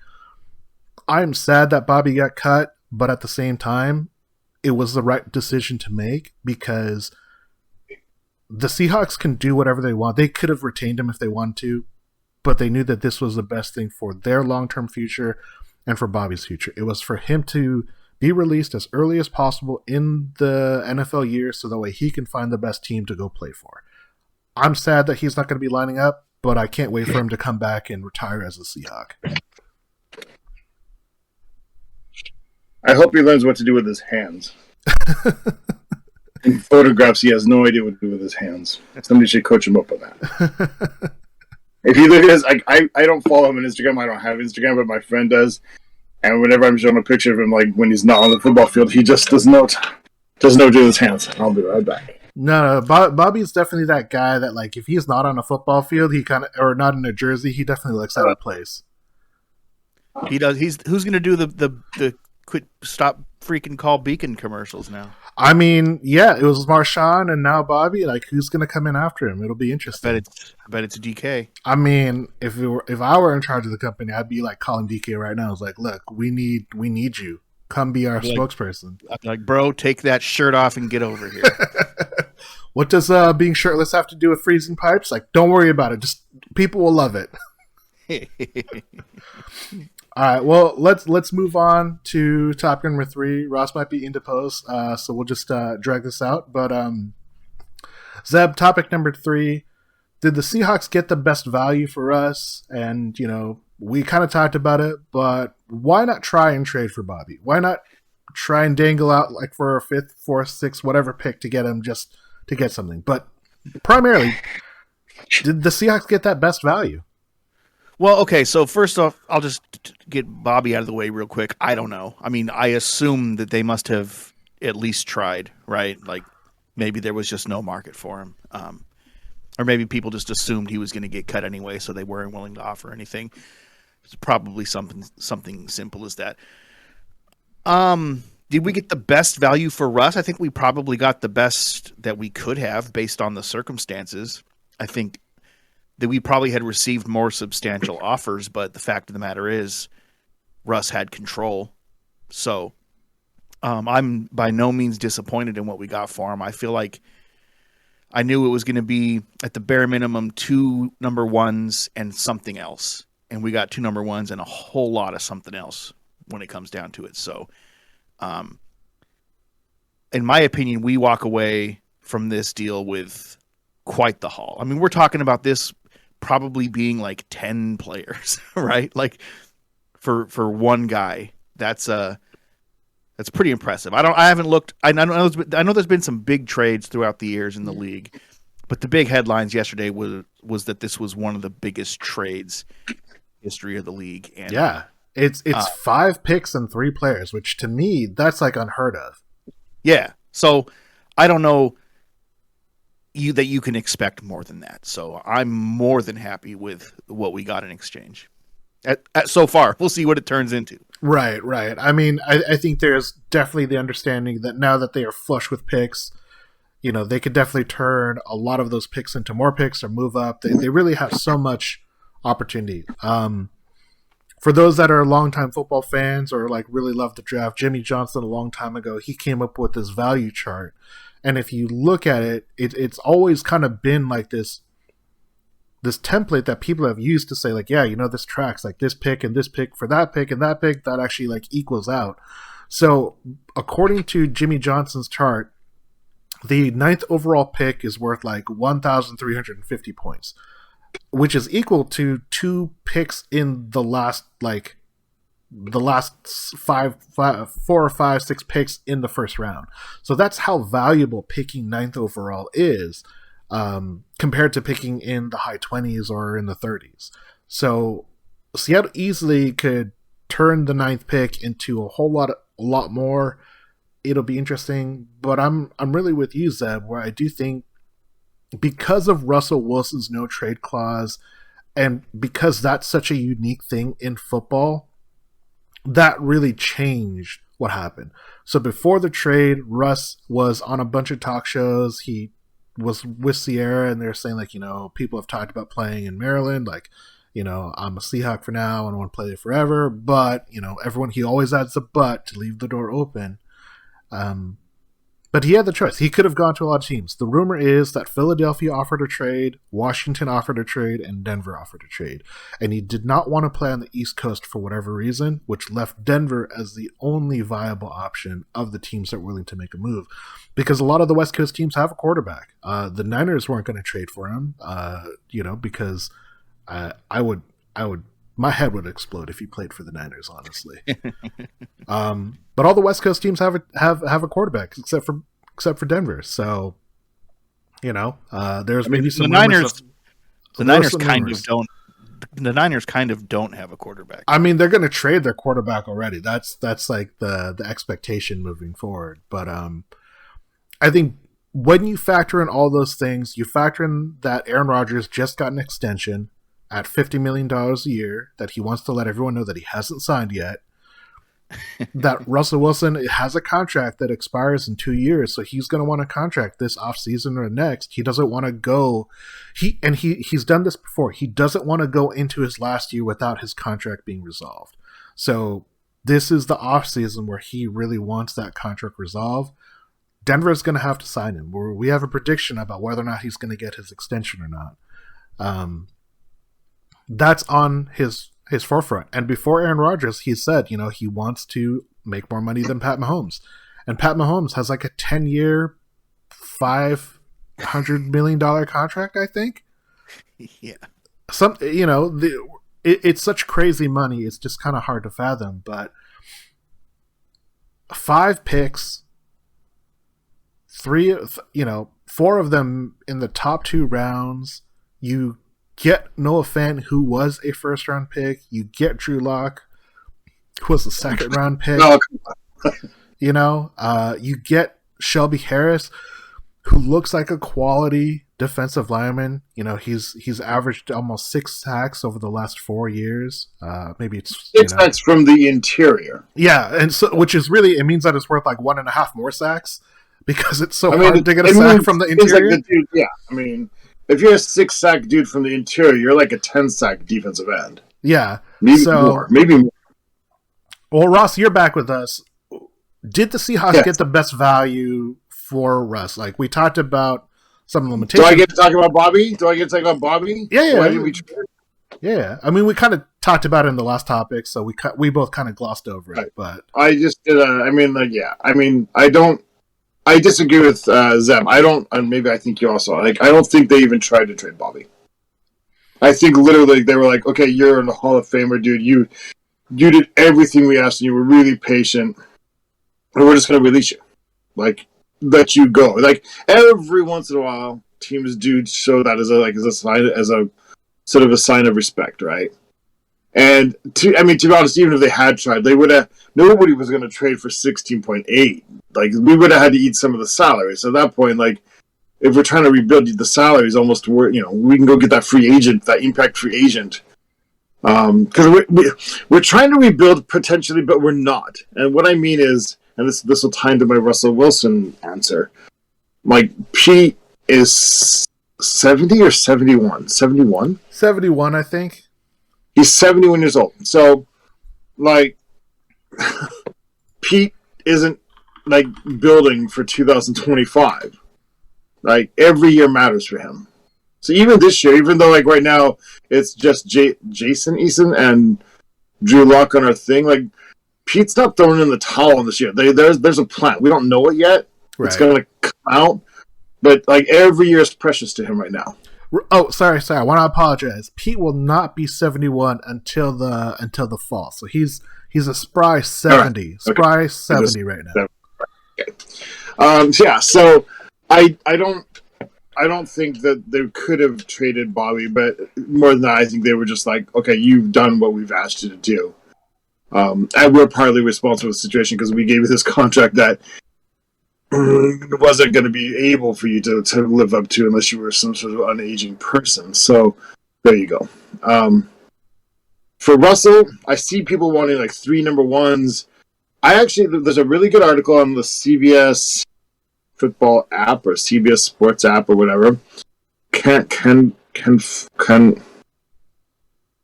I'm sad that Bobby got cut, but at the same time, it was the right decision to make because the Seahawks can do whatever they want. They could have retained him if they wanted to, but they knew that this was the best thing for their long-term future and for Bobby's future. It was for him to be released as early as possible in the NFL year so that way he can find the best team to go play for. I'm sad that he's not going to be lining up, but I can't wait for him to come back and retire as a Seahawk. I hope he learns what to do with his hands. In photographs, he has no idea what to do with his hands. Somebody should coach him up on that. If you look at his, I don't follow him on Instagram. I don't have Instagram, but my friend does. And whenever I'm showing a picture of him, like when he's not on the football field, he just doesn't know what to do with his hands. I'll be right back. No, Bobby's definitely that guy that, like, if he's not on a football field, he kind of, or not in a jersey, he definitely looks out of place. He does. Who's going to do the quit, stop, freaking call Beacon commercials now? I mean, yeah, it was Marshawn and now Bobby. Like, who's going to come in after him? It'll be interesting. I bet it's DK. I mean, if I were in charge of the company, I'd be like calling DK right now. It's like, look, we need you. Come be our spokesperson. Like, bro, take that shirt off and get over here. What does being shirtless have to do with freezing pipes? Like, don't worry about it. Just people will love it. All right, well, let's move on to topic number 3. Ross might be indisposed, so we'll just drag this out. But Zeb, topic number 3: did the Seahawks get the best value for us? And we kind of talked about it, but why not try and trade for Bobby? Why not try and dangle out like for a 5th, 4th, 6th, whatever pick to get him just to get something? But primarily, did the Seahawks get that best value? Well, okay, so first off, I'll just get Bobby out of the way real quick. I don't know. I mean, I assume that they must have at least tried, right? Like, maybe there was just no market for him. Or maybe people just assumed he was going to get cut anyway, so they weren't willing to offer anything. It's probably something simple as that. Did we get the best value for Russ? I think we probably got the best that we could have based on the circumstances. I think that we probably had received more substantial offers, but the fact of the matter is Russ had control. So I'm by no means disappointed in what we got for him. I feel like I knew it was going to be at the bare minimum 2 number 1s and something else. And we got 2 number 1s and a whole lot of something else when it comes down to it. So in my opinion, we walk away from this deal with quite the haul. I mean, we're talking about this probably being like 10 players, right? Like for one guy, that's pretty impressive. I haven't looked. I know there's been some big trades throughout the years in the league, but the big headlines yesterday was that this was one of the biggest trades in the history of the league. And yeah, it's 5 picks and 3 players, which to me that's like unheard of. Yeah. So I don't know. you can expect more than that. So I'm more than happy with what we got in exchange. So far, we'll see what it turns into. Right. I mean, I think there's definitely the understanding that now that they are flush with picks, they could definitely turn a lot of those picks into more picks or move up. They really have so much opportunity. For those that are longtime football fans or like really love the draft, Jimmy Johnson a long time ago, he came up with this value chart. And if you look at it, it's always kind of been like this template that people have used to say, like, yeah, this tracks, like this pick and this pick for that pick and that pick, that actually like equals out. So according to Jimmy Johnson's chart, the 9th overall pick is worth like 1,350 points, which is equal to 2 picks in the last 4 or 5, 6 picks in the first round. So that's how valuable picking 9th overall is, compared to picking in the high 20s or in the 30s. So Seattle easily could turn the 9th pick into a lot more. It'll be interesting, but I'm really with you, Zeb, where I do think because of Russell Wilson's no trade clause, and because that's such a unique thing in football, that really changed what happened. So before the trade, Russ was on a bunch of talk shows. He was with Sierra, and they're saying, like, people have talked about playing in Maryland. Like, I'm a Seahawk for now, and I want to play there forever. But, he always adds a but to leave the door open. But he had the choice. He could have gone to a lot of teams. The rumor is that Philadelphia offered a trade, Washington offered a trade, and Denver offered a trade. And he did not want to play on the East Coast for whatever reason, which left Denver as the only viable option of the teams that were willing to make a move. Because a lot of the West Coast teams have a quarterback. The Niners weren't going to trade for him, because my head would explode if he played for the Niners, honestly. But all the West Coast teams have a quarterback except for Denver. So, there's maybe some the Niners. The Niners kind of don't have a quarterback. I mean, they're going to trade their quarterback already. That's like the expectation moving forward. But I think when you factor in all those things, you factor in that Aaron Rodgers just got an extension at $50 million a year that he wants to let everyone know that he hasn't signed yet. That Russell Wilson has a contract that expires in 2 years, so he's going to want a contract this offseason or next. He doesn't want to go. He's done this before. He doesn't want to go into his last year without his contract being resolved. So this is the offseason where he really wants that contract resolved. Denver is going to have to sign him. We have a prediction about whether or not he's going to get his extension or not. That's on his forefront. And before Aaron Rodgers, he said, he wants to make more money than Pat Mahomes. And Pat Mahomes has like a 10-year, $500 million contract, I think. Yeah. It's such crazy money. It's just kind of hard to fathom. But 5 picks, 4 of them in the top 2 rounds. You get Noah Fant, who was a first-round pick. You get Drew Lock, who was a second-round pick. You get Shelby Harris, who looks like a quality defensive lineman. He's averaged almost 6 sacks over the last 4 years. Maybe it's 6 sacks from the interior. Yeah, and so which is really, it means that it's worth like 1.5 more sacks because it's so hard to get a sack from the interior. Like I mean, if you're a 6-sack dude from the interior, you're like a 10-sack defensive end. Yeah. Maybe more. Well, Ross, you're back with us. Did the Seahawks get the best value for Russ? Like, we talked about some limitations. Do I get to talk about Bobby? Yeah. Why did we trade? Yeah. I mean, we kind of talked about it in the last topic, so we both kind of glossed over it. But I just did I disagree with Zem. I don't, and maybe I think you also, I don't think they even tried to trade Bobby. I think literally they were like, okay, you're a Hall of Famer, dude. You did everything we asked, and you were really patient, and we're just going to release you. Like, let you go. Like, every once in a while, teams do show that as a sort of a sign of respect, right? And to be honest, even if they had tried, nobody was going to trade for 16.8. Like, we would have had to eat some of the salary. So at that point, if we're trying to rebuild, the salaries almost were, we can go get that free agent, that impact free agent. Because we're trying to rebuild potentially, but we're not. And what I mean is, and this will tie into my Russell Wilson answer. Like, Pete is 70 or 71? 71? 71, I think. He's 71 years old. So, like, Pete isn't, like, building for 2025. Like, every year matters for him. So even this year, even though, like, right now it's just Jason Eason and Drew Lock on our thing, like, Pete's not throwing in the towel this year. There's a plan. We don't know it yet. Right. It's going to come out. But, like, every year is precious to him right now. Oh, sorry. I want to apologize. Pete will not be 71 until the fall. So he's a spry 70. Right. Okay. Spry 70 right now. Okay. Yeah, so I don't think that they could have traded Bobby, but more than that, I think they were just like, okay, you've done what we've asked you to do. And we're partly responsible for the situation because we gave you this contract that wasn't going to be able for you to live up to unless you were some sort of unaging person. So there you go. For Russell, I see people wanting like 3 number ones. There's a really good article on the CBS football app or CBS Sports app or whatever. Can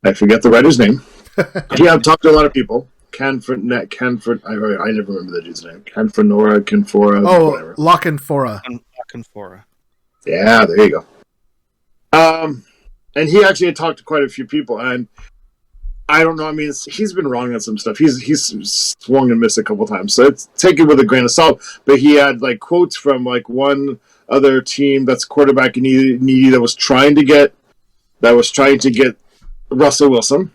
I forget the writer's name? Yeah, I've talked to a lot of people. I never remember the dude's name. Canfora, whatever. Lockenfora. Yeah, there you go. And he actually had talked to quite a few people, and I don't know. I mean, he's been wrong on some stuff. He's swung and missed a couple times, so take it with a grain of salt. But he had like quotes from like one other team that's quarterback needy that was trying to get Russell Wilson.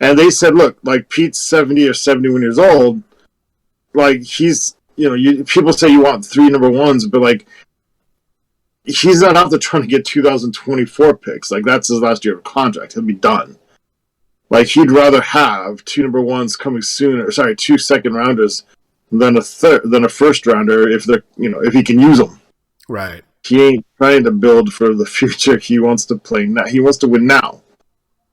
And they said, look, like Pete's 70 or 71 years old. Like he's, people say you want 3 number ones, but like he's not out there trying to get 2024 picks. Like that's his last year of contract. He'll be done. Like he'd rather have 2 number ones coming sooner. 2 second rounders than a first rounder if they're, if he can use them. Right. He ain't trying to build for the future. He wants to play now. He wants to win now.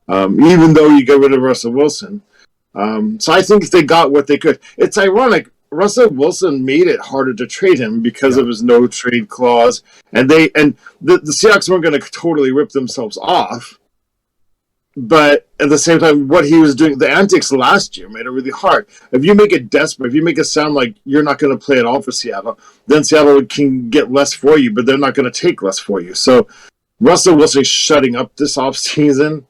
Even though you get rid of Russell Wilson. So I think they got what they could. It's ironic. Russell Wilson made it harder to trade him because of his no trade clause. And the Seahawks weren't going to totally rip themselves off. But at the same time, what he was doing, the antics last year made it really hard. If you make it desperate, if you make it sound like you're not going to play at all for Seattle, then Seattle can get less for you, but they're not going to take less for you. So Russell Wilson shutting up this offseason,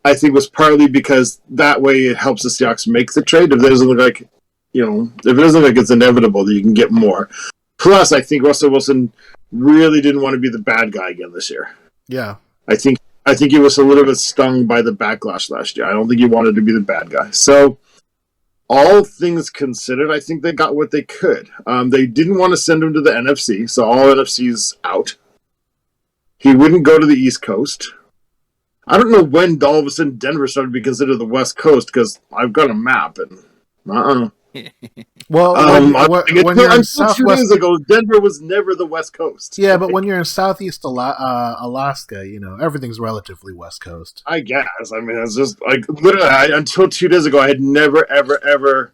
I think, was partly because that way it helps the Seahawks make the trade. If it doesn't look like, it's inevitable that you can get more. Plus, I think Russell Wilson really didn't want to be the bad guy again this year. Yeah. I think he was a little bit stung by the backlash last year. I don't think he wanted to be the bad guy. So, all things considered, I think they got what they could. They didn't want to send him to the NFC, so all NFC's out. He wouldn't go to the East Coast. I don't know when all of a sudden Denver started to be considered the West Coast because I've got a map and Well, when you're in Southwest, 2 days ago, Denver was never the West Coast. Yeah, but when you're in Southeast Alaska, everything's relatively West Coast. I guess. I mean, it's just like literally until 2 days ago, I had never, ever, ever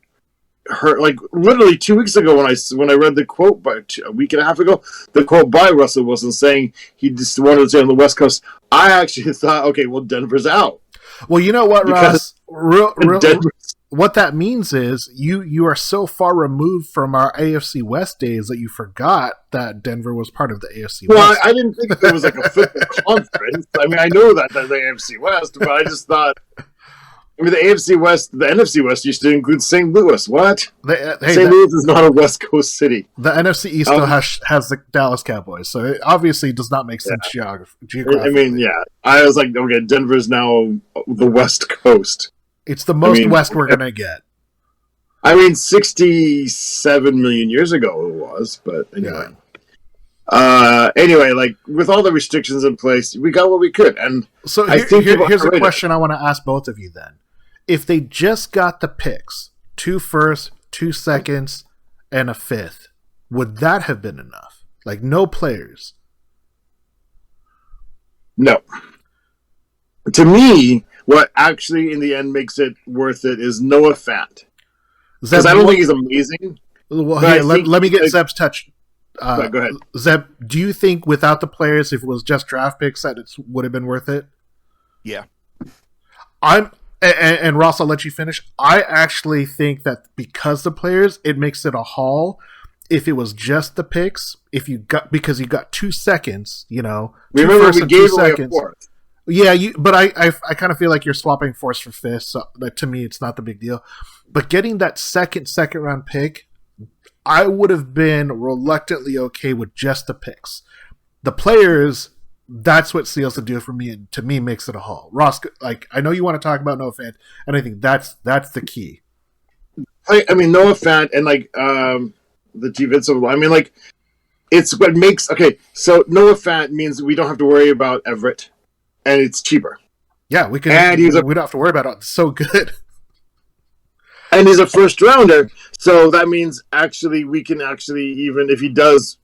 heard. Like literally 2 weeks ago, when I read the quote a week and a half ago, the quote by Russell Wilson saying he just wanted to stay on the West Coast, I actually thought, okay, well, Denver's out. Well, you know what, Ross? What that means is you are so far removed from our AFC West days that you forgot that Denver was part of the AFC West. Well, I didn't think there was like a football conference. I mean, I know that there's the AFC West, but I just thought, the AFC West, the NFC West used to include St. Louis. What? St. Louis is not a West Coast city. The NFC East still has the Dallas Cowboys, so it obviously does not make sense geographically. I mean, yeah. I was like, okay, Denver's now the West Coast. It's the most west we're going to get. I mean, 67 million years ago it was, but anyway. Yeah. Anyway, like, with all the restrictions in place, we got what we could. And so here's a question I want to ask both of you then. If they just got the picks, 2 firsts, 2 seconds, and a 5th, would that have been enough? Like, no players. No. To me, what actually in the end makes it worth it is Noah Fant. Because I don't think he's amazing. Well, here, let me get Zeb's touch. Go ahead. Zeb, do you think without the players, if it was just draft picks, that it would have been worth it? Yeah. And Ross, I'll let you finish. I actually think that because the players, it makes it a haul. If it was just the picks, because you got 2 seconds, Remember we gave away a fourth. Yeah, but I kind of feel like you're swapping fourths for fifths. So to me, it's not the big deal. But getting that second round pick, I would have been reluctantly okay with just the picks. The players, that's what seals the deal for me, and to me makes it a haul. Ross, I know you want to talk about Noah Fant, and I think that's the key. I mean, Noah Fant and the defensive line. I mean, it's what makes so Noah Fant means we don't have to worry about Everett, and it's cheaper. Yeah, we don't have to worry about it. It's so good. And he's a first rounder, so that means we can even if he does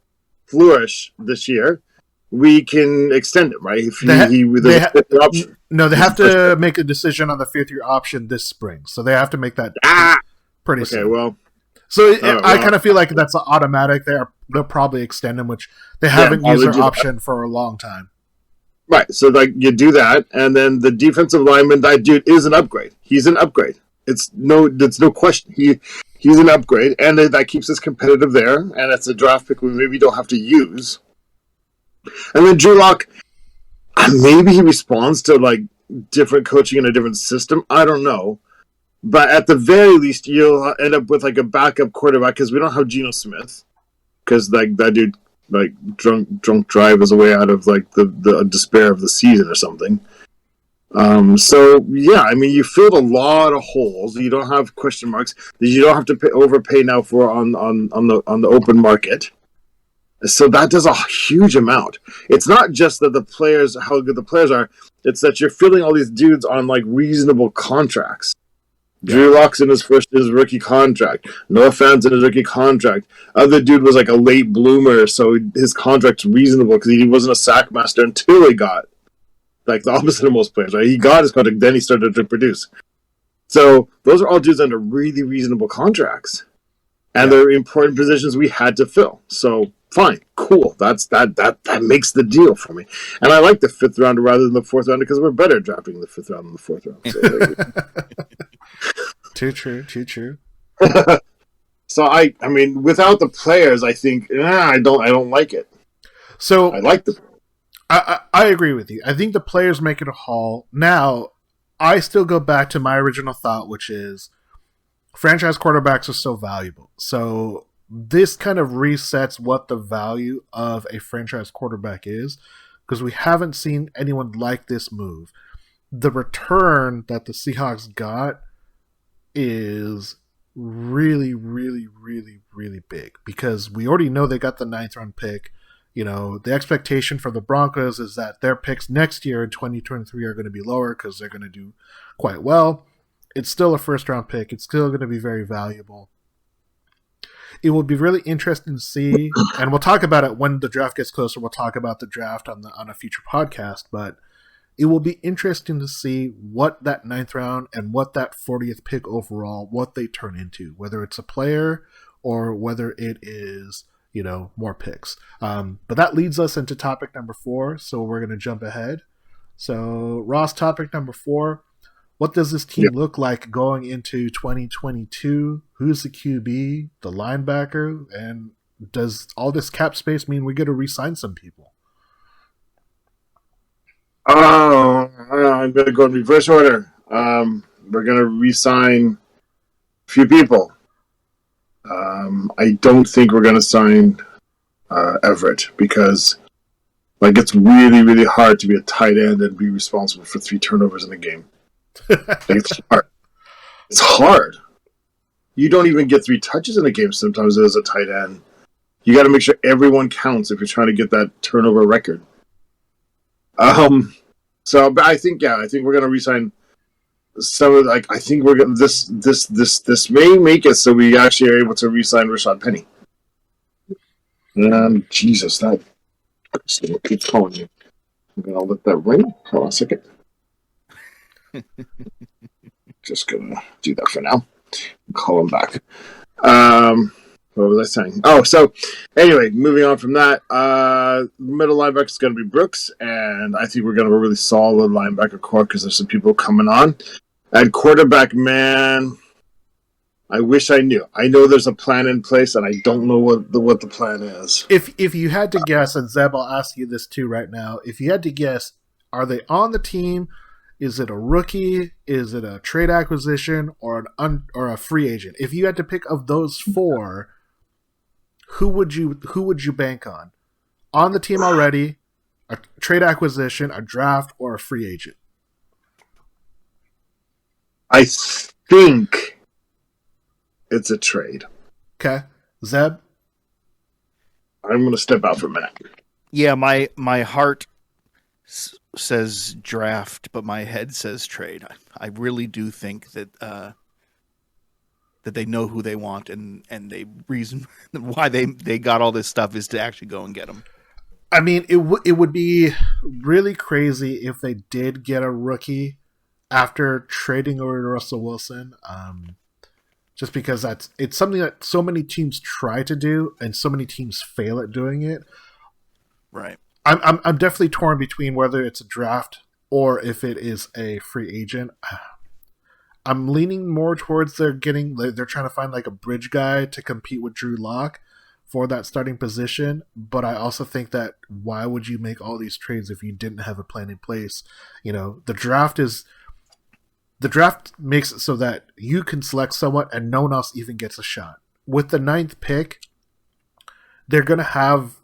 flourish this year, we can extend him, right? If option. No, they have to make a decision on the 5th-year option this spring, so they have to make that pretty soon. Okay, well. So I kind of feel like that's automatic. They'll probably extend him, which they haven't used their option for a long time. Right, so you do that, and then the defensive lineman, that dude is an upgrade. He's an upgrade. It's no question. He's an upgrade, and that keeps us competitive there. And it's a draft pick we maybe don't have to use. And then Drew Lock, maybe he responds to different coaching in a different system. I don't know, but at the very least, you'll end up with a backup quarterback because we don't have Geno Smith because that dude drunk drive his way out of the despair of the season or something. So yeah, I mean, you filled a lot of holes. You don't have question marks that you don't have to overpay now for on the open market. So that does a huge amount. It's not just that how good the players are. It's that you're filling all these dudes on reasonable contracts. Yeah. Drew Lock's in his rookie contract. Noah Fant's in his rookie contract. Other dude was a late bloomer, so his contract's reasonable because he wasn't a sack master until he got the opposite of most players, right? He got his contract, then he started to produce. So those are all dudes under really reasonable contracts, and they're important positions we had to fill. So fine, cool. That makes the deal for me, and I like the 5th rounder rather than the 4th rounder because we're better drafting the 5th round than the 4th round. So, Too true. So I mean, without the players, I think I don't like it. So I like the. I agree with you. I think the players make it a haul. Now, I still go back to my original thought, which is franchise quarterbacks are so valuable. So this kind of resets what the value of a franchise quarterback is because we haven't seen anyone like this move. The return that the Seahawks got is really, really, really, really big because we already know they got the 9th round pick. The expectation for the Broncos is that their picks next year in 2023 are going to be lower because they're going to do quite well. It's still a 1st-round pick. It's still going to be very valuable. It will be really interesting to see, and we'll talk about it when the draft gets closer. We'll talk about the draft on a future podcast, but it will be interesting to see what that 9th round and what that 40th pick overall, what they turn into, whether it's a player or whether it is more picks. But that leads us into topic number 4, so we're going to jump ahead. So, Ross, topic number 4, what does this team look like going into 2022? Who's the QB, the linebacker, and does all this cap space mean we get to re-sign some people? I'm going to go in reverse order. We're going to re-sign a few people. I don't think we're going to sign Everett because it's really, really hard to be a tight end and be responsible for 3 turnovers in a game. It's hard. It's hard. You don't even get 3 touches in a game sometimes as a tight end. You got to make sure everyone counts if you're trying to get that turnover record. But I think we're going to re-sign some of I think we're going this may make it so we actually are able to re-sign Rashad Penny. Jesus, that keeps calling you. I'm gonna let that ring. Hold on a second. Just gonna do that for now. Call him back. What was I saying? Oh, so anyway, moving on from that, middle linebacker is going to be Brooks, and I think we're going to have a really solid linebacker core because there's some people coming on. And quarterback, man, I wish I knew. I know there's a plan in place, and I don't know what the plan is. If you had to guess, and Zeb, I'll ask you this too right now. If you had to guess, are they on the team? Is it a rookie? Is it a trade acquisition or a free agent? If you had to pick of those four, who would you bank on? On the team already, a trade acquisition, a draft, or a free agent? I think it's a trade. Okay. Zeb? I'm going to step out for a minute. Yeah, my heart says draft, but my head says trade. I really do think that that they know who they want, and the reason why they got all this stuff is to actually go and get them. I mean, it would be really crazy if they did get a rookie after trading over to Russell Wilson. Just because it's something that so many teams try to do, and so many teams fail at doing it. Right. I'm definitely torn between whether it's a draft or if it is a free agent. I'm leaning more towards they're trying to find like a bridge guy to compete with Drew Lock for that starting position. But I also think that why would you make all these trades if you didn't have a plan in place? You know, the draft makes it so that you can select someone and no one else even gets a shot. With the 9th pick, they're going to have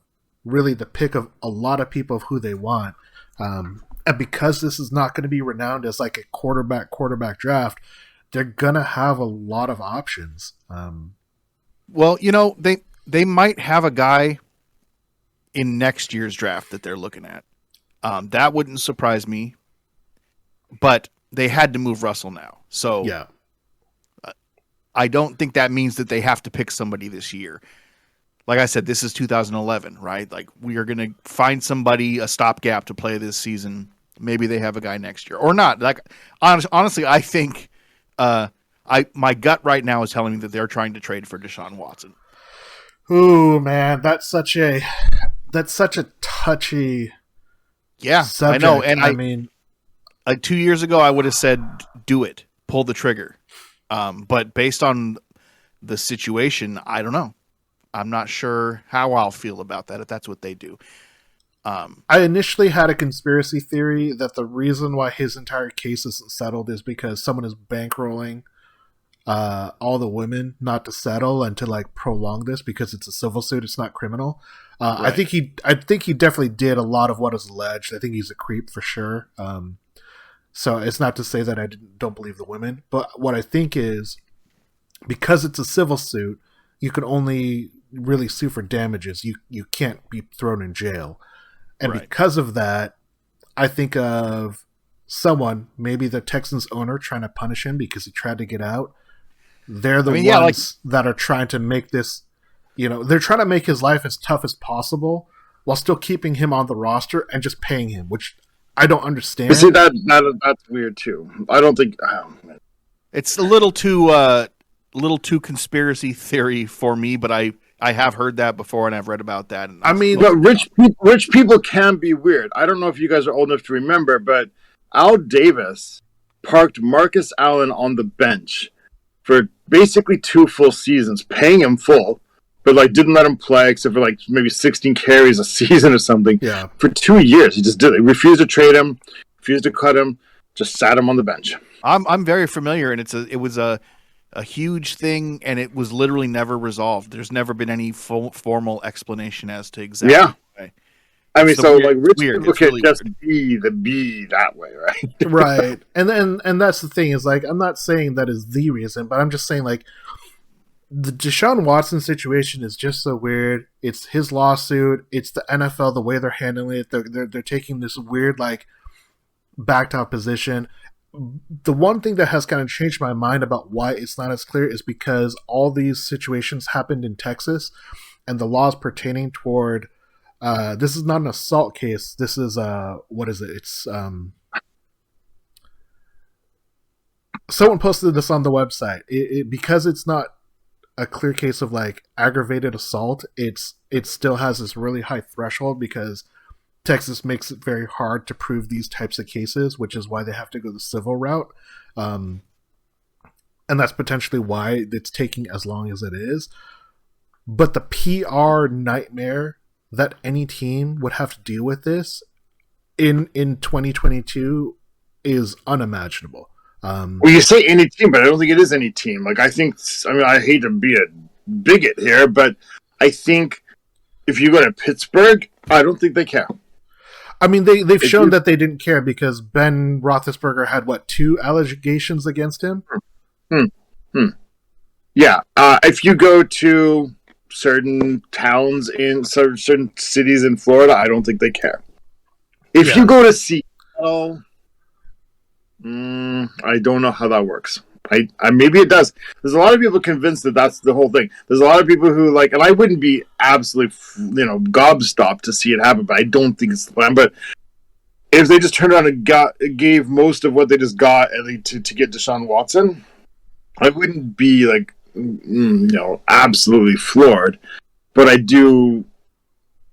really the pick of a lot of people of who they want. And because this is not going to be renowned as like a quarterback draft, they're going to have a lot of options. Well, you know, they might have a guy in next year's draft that they're looking at. That wouldn't surprise me, but they had to move Russell now. So yeah, I don't think that means that they have to pick somebody this year. Like I said, this is 2011, right? Like, we are going to find somebody, a stopgap to play this season. Maybe they have a guy next year or not. Like, honestly, I think my gut right now is telling me that they're trying to trade for Deshaun Watson. Ooh, man, that's such a touchy. Yeah, subject. I know. And I mean, like 2 years ago, I would have said, do it, pull the trigger. But based on the situation, I don't know. I'm not sure how I'll feel about that if that's what they do. I initially had a conspiracy theory that the reason why his entire case isn't settled is because someone is bankrolling all the women not to settle and to like prolong this because it's a civil suit, it's not criminal. Right. I think he definitely did a lot of what is alleged. I think he's a creep for sure. So it's not to say that I don't believe the women, but what I think is because it's a civil suit, you can only really sue for damages. You can't be thrown in jail. And right. Because of that, I think of someone, maybe the Texans owner, trying to punish him because he tried to get out. They're the ones that are trying to make this, they're trying to make his life as tough as possible while still keeping him on the roster and just paying him, which I don't understand. See, that's weird too. I don't think it's a little too conspiracy theory for me, but I have heard that before and I've read about that. And I mean, but rich people can be weird. I don't know if you guys are old enough to remember, but Al Davis parked Marcus Allen on the bench for basically 2 full seasons, paying him full, but like didn't let him play except for like maybe 16 carries a season or something. Yeah. For 2 years, he just did it. He refused to trade him, refused to cut him, just sat him on the bench. I'm very familiar, and it was a huge thing, and it was literally never resolved. There's never been any formal explanation as to exactly. Yeah. Why. I mean, so like rich people can just be that way, right? Right. And that's the thing is like, I'm not saying that is the reason, but I'm just saying like the Deshaun Watson situation is just so weird. It's his lawsuit. It's the NFL, the way they're handling it. They're taking this weird like backed out position. The one thing that has kind of changed my mind about why it's not as clear is because all these situations happened in Texas, and the laws pertaining toward This is not an assault case. This is what is it? It's someone posted this on the website. Because it's not a clear case of like aggravated assault, it still has this really high threshold because Texas makes it very hard to prove these types of cases, which is why they have to go the civil route. And that's potentially why it's taking as long as it is. But the PR nightmare that any team would have to deal with this in 2022 is unimaginable. Well, you say any team, but I don't think it is any team. Like, I hate to be a bigot here, but I think if you go to Pittsburgh, I don't think they care. I mean, they've shown that they didn't care because Ben Roethlisberger had, 2 allegations against him? Yeah. If you go to certain towns in certain cities in Florida, I don't think they care. If you go to Seattle, I don't know how that works. I maybe it does. There's a lot of people convinced that that's the whole thing. There's a lot of people who like, and I wouldn't be absolutely, gobstopped to see it happen, but I don't think it's the plan. But if they just turned around and gave most of what they just got to get Deshaun Watson, I wouldn't be like, absolutely floored. But I do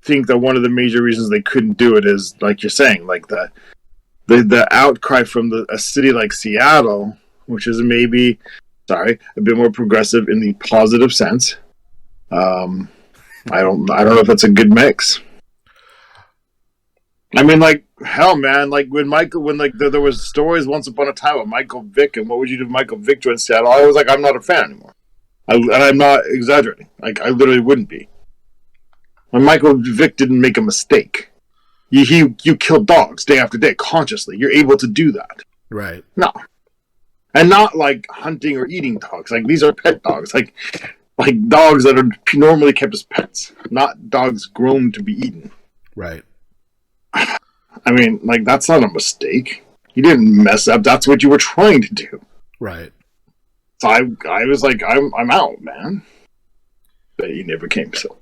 think that one of the major reasons they couldn't do it is, like you're saying, like the outcry from a city like Seattle, which is maybe, a bit more progressive in the positive sense. I don't know if that's a good mix. I mean, like, hell, man, like when there was stories once upon a time of Michael Vick and what would you do if Michael Vick joined Seattle, I was like, I'm not a fan anymore. And I'm not exaggerating. Like, I literally wouldn't be. When Michael Vick didn't make a mistake. You kill dogs day after day consciously. You're able to do that. Right. No. And not like hunting or eating dogs. Like, these are pet dogs. Like dogs that are normally kept as pets. Not dogs grown to be eaten. Right. I mean, like, that's not a mistake. You didn't mess up. That's what you were trying to do. Right. So I was like, I'm out, man. But he never came, so.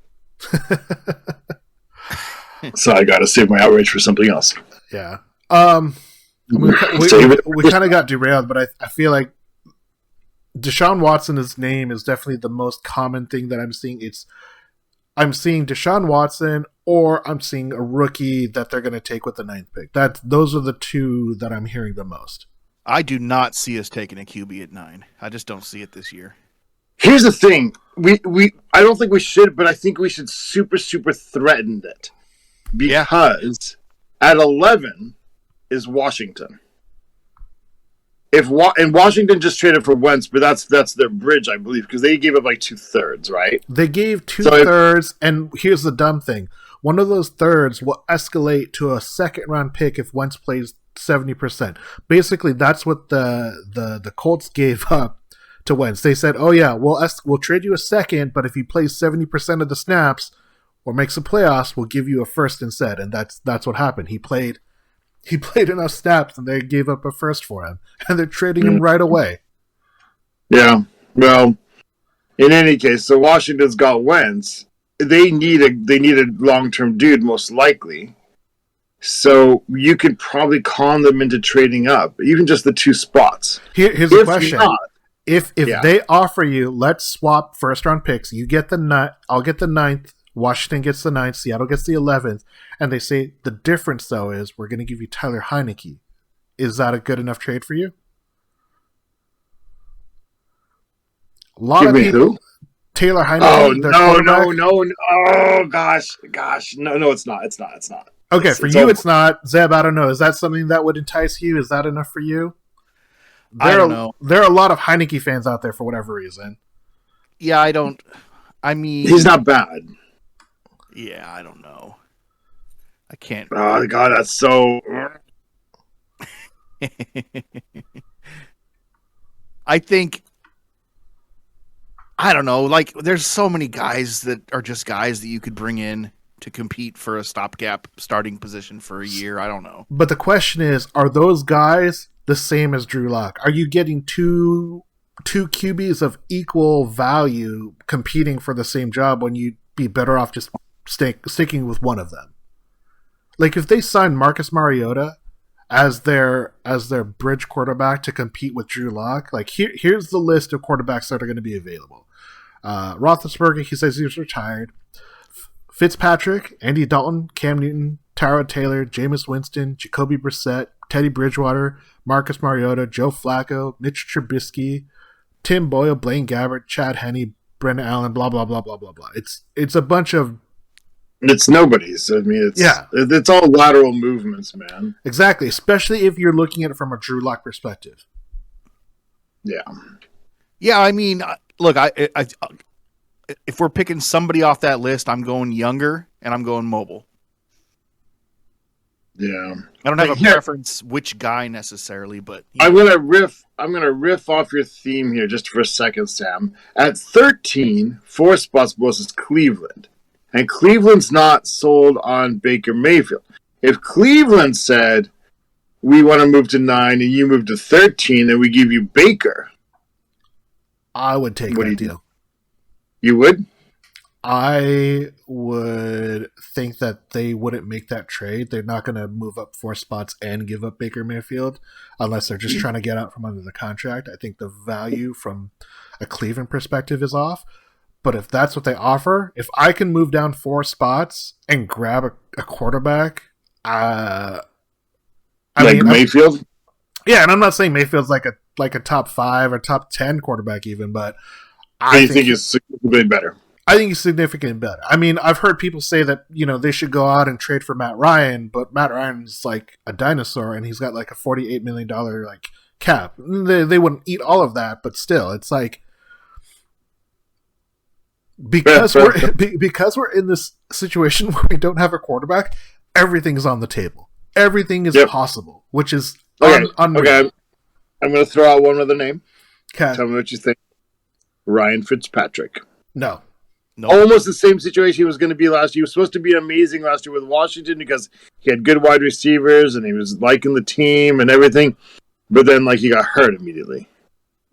So I got to save my outrage for something else. Yeah. We kind of got derailed, but I feel like Deshaun Watson's name is definitely the most common thing that I'm seeing. I'm seeing Deshaun Watson, or I'm seeing a rookie that they're going to take with the 9th pick. Those are the two that I'm hearing the most. I do not see us taking a QB at 9. I just don't see it this year. Here's the thing. I don't think we should, but I think we should super, super threaten it. Because at 11 is Washington. And Washington just traded for Wentz, but that's their bridge, I believe, because they gave up like 2/3, right? They gave 2/3, and here's the dumb thing: one of those thirds will escalate to a 2nd-round pick if Wentz plays 70%. Basically, that's what the Colts gave up to Wentz. They said, "Oh yeah, we'll trade you a 2nd, but if he plays 70% of the snaps or makes the playoffs, we'll give you a 1st instead." And that's what happened. He played enough snaps, and they gave up a 1st for him, and they're trading him right away. Yeah, well, in any case, so Washington's got Wentz. They need a long-term dude, most likely. So you could probably con them into trading up, even just the 2 spots. Here's the question: If they offer you, let's swap 1st-round picks. You get the 9th, I'll get the 9th. Washington gets the 9th, Seattle gets the 11th, and they say the difference, though, is we're going to give you Tyler Heineke. Is that a good enough trade for you? A lot of people. Who? Taylor Heineke. Oh, no. Oh, gosh. No, it's not. Okay, for you, it's not. Zeb, I don't know. Is that something that would entice you? Is that enough for you? I don't know. There are a lot of Heineke fans out there for whatever reason. Yeah, I mean... He's not bad. Yeah, I don't know. I can't. Oh, God, that's so... I think... I don't know. Like, there's so many guys that are just guys that you could bring in to compete for a stopgap starting position for a year. I don't know. But the question is, are those guys the same as Drew Lock? Are you getting two QBs of equal value competing for the same job when you'd be better off just sticking with one of them. Like if they sign Marcus Mariota as their bridge quarterback to compete with Drew Lock, like here's the list of quarterbacks that are going to be available. Roethlisberger, he says he's retired. Fitzpatrick, Andy Dalton, Cam Newton, Tyrod Taylor, Jameis Winston, Jacoby Brissett, Teddy Bridgewater, Marcus Mariota, Joe Flacco, Mitch Trubisky, Tim Boyle, Blaine Gabbert, Chad Henne, Brendan Allen, blah blah blah blah blah blah. It's a bunch of. It's nobody's. I mean, it's all lateral movements, man. Exactly, especially if you're looking at it from a Drew Lock perspective. Yeah. Yeah, I mean, look, I if we're picking somebody off that list, I'm going younger and I'm going mobile. Yeah. I don't have a preference which guy necessarily, but I'm gonna riff off your theme here just for a second, Sam. At 13, 4 spots versus Cleveland. And Cleveland's not sold on Baker Mayfield. If Cleveland said, we want to move to 9 and you move to 13 and we give you Baker, I would take that deal. You would? I would think that they wouldn't make that trade. They're not going to move up 4 spots and give up Baker Mayfield unless they're just trying to get out from under the contract. I think the value from a Cleveland perspective is off. But if that's what they offer, if I can move down 4 spots and grab a quarterback, Mayfield? Yeah, and I'm not saying Mayfield's like a top 5 or top 10 quarterback even, but I think he's significantly better. I think he's significantly better. I mean, I've heard people say that, they should go out and trade for Matt Ryan, but Matt Ryan's like a dinosaur and he's got like a $48 million like cap. They wouldn't eat all of that, but still, it's like because we're in this situation where we don't have a quarterback, everything's on the table. Everything is possible, which is unreal. Okay, I'm going to throw out one other name. Okay. Tell me what you think. Ryan Fitzpatrick. No. Almost the same situation he was going to be last year. He was supposed to be amazing last year with Washington because he had good wide receivers and he was liking the team and everything. But then, he got hurt immediately.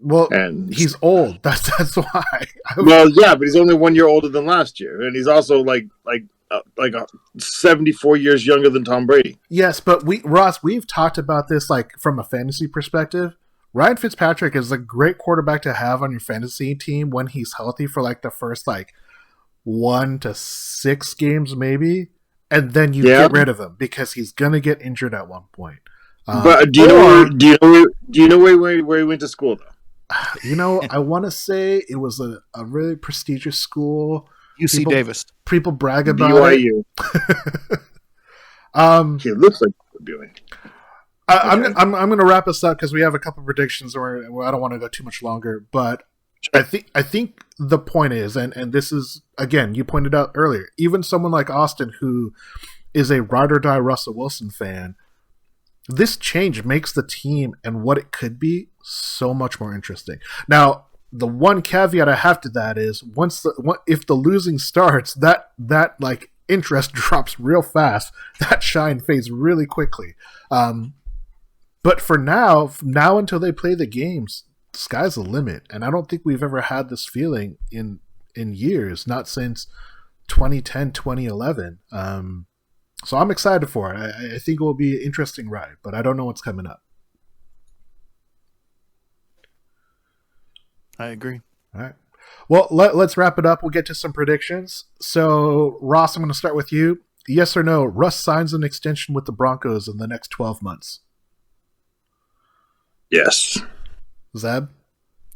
Well, and he's old. That's why. Well, yeah, but he's only 1 year older than last year, and he's also like 74 years younger than Tom Brady. Yes, but we've talked about this from a fantasy perspective. Ryan Fitzpatrick is a great quarterback to have on your fantasy team when he's healthy for the first 1 to 6 games maybe, and then you get rid of him because he's gonna get injured at one point. But do you know where he went to school though? I want to say it was a really prestigious school. UC Davis. People brag about BYU. He looks like BYU. I'm going to wrap us up because we have a couple of predictions where I don't want to go too much longer. But I think the point is, and this is, again, you pointed out earlier, even someone like Austin who is a ride or die Russell Wilson fan, this change makes the team and what it could be so much more interesting. Now, the one caveat I have to that is if the losing starts, that interest drops real fast. That shine fades really quickly. But for now until they play the games, the sky's the limit. And I don't think we've ever had this feeling in years, not since 2010, 2011. So I'm excited for it. I think it will be an interesting ride, but I don't know what's coming up. I agree. All right. Well, let's wrap it up. We'll get to some predictions. So, Ross, I'm going to start with you. Yes or no, Russ signs an extension with the Broncos in the next 12 months? Yes. Zeb?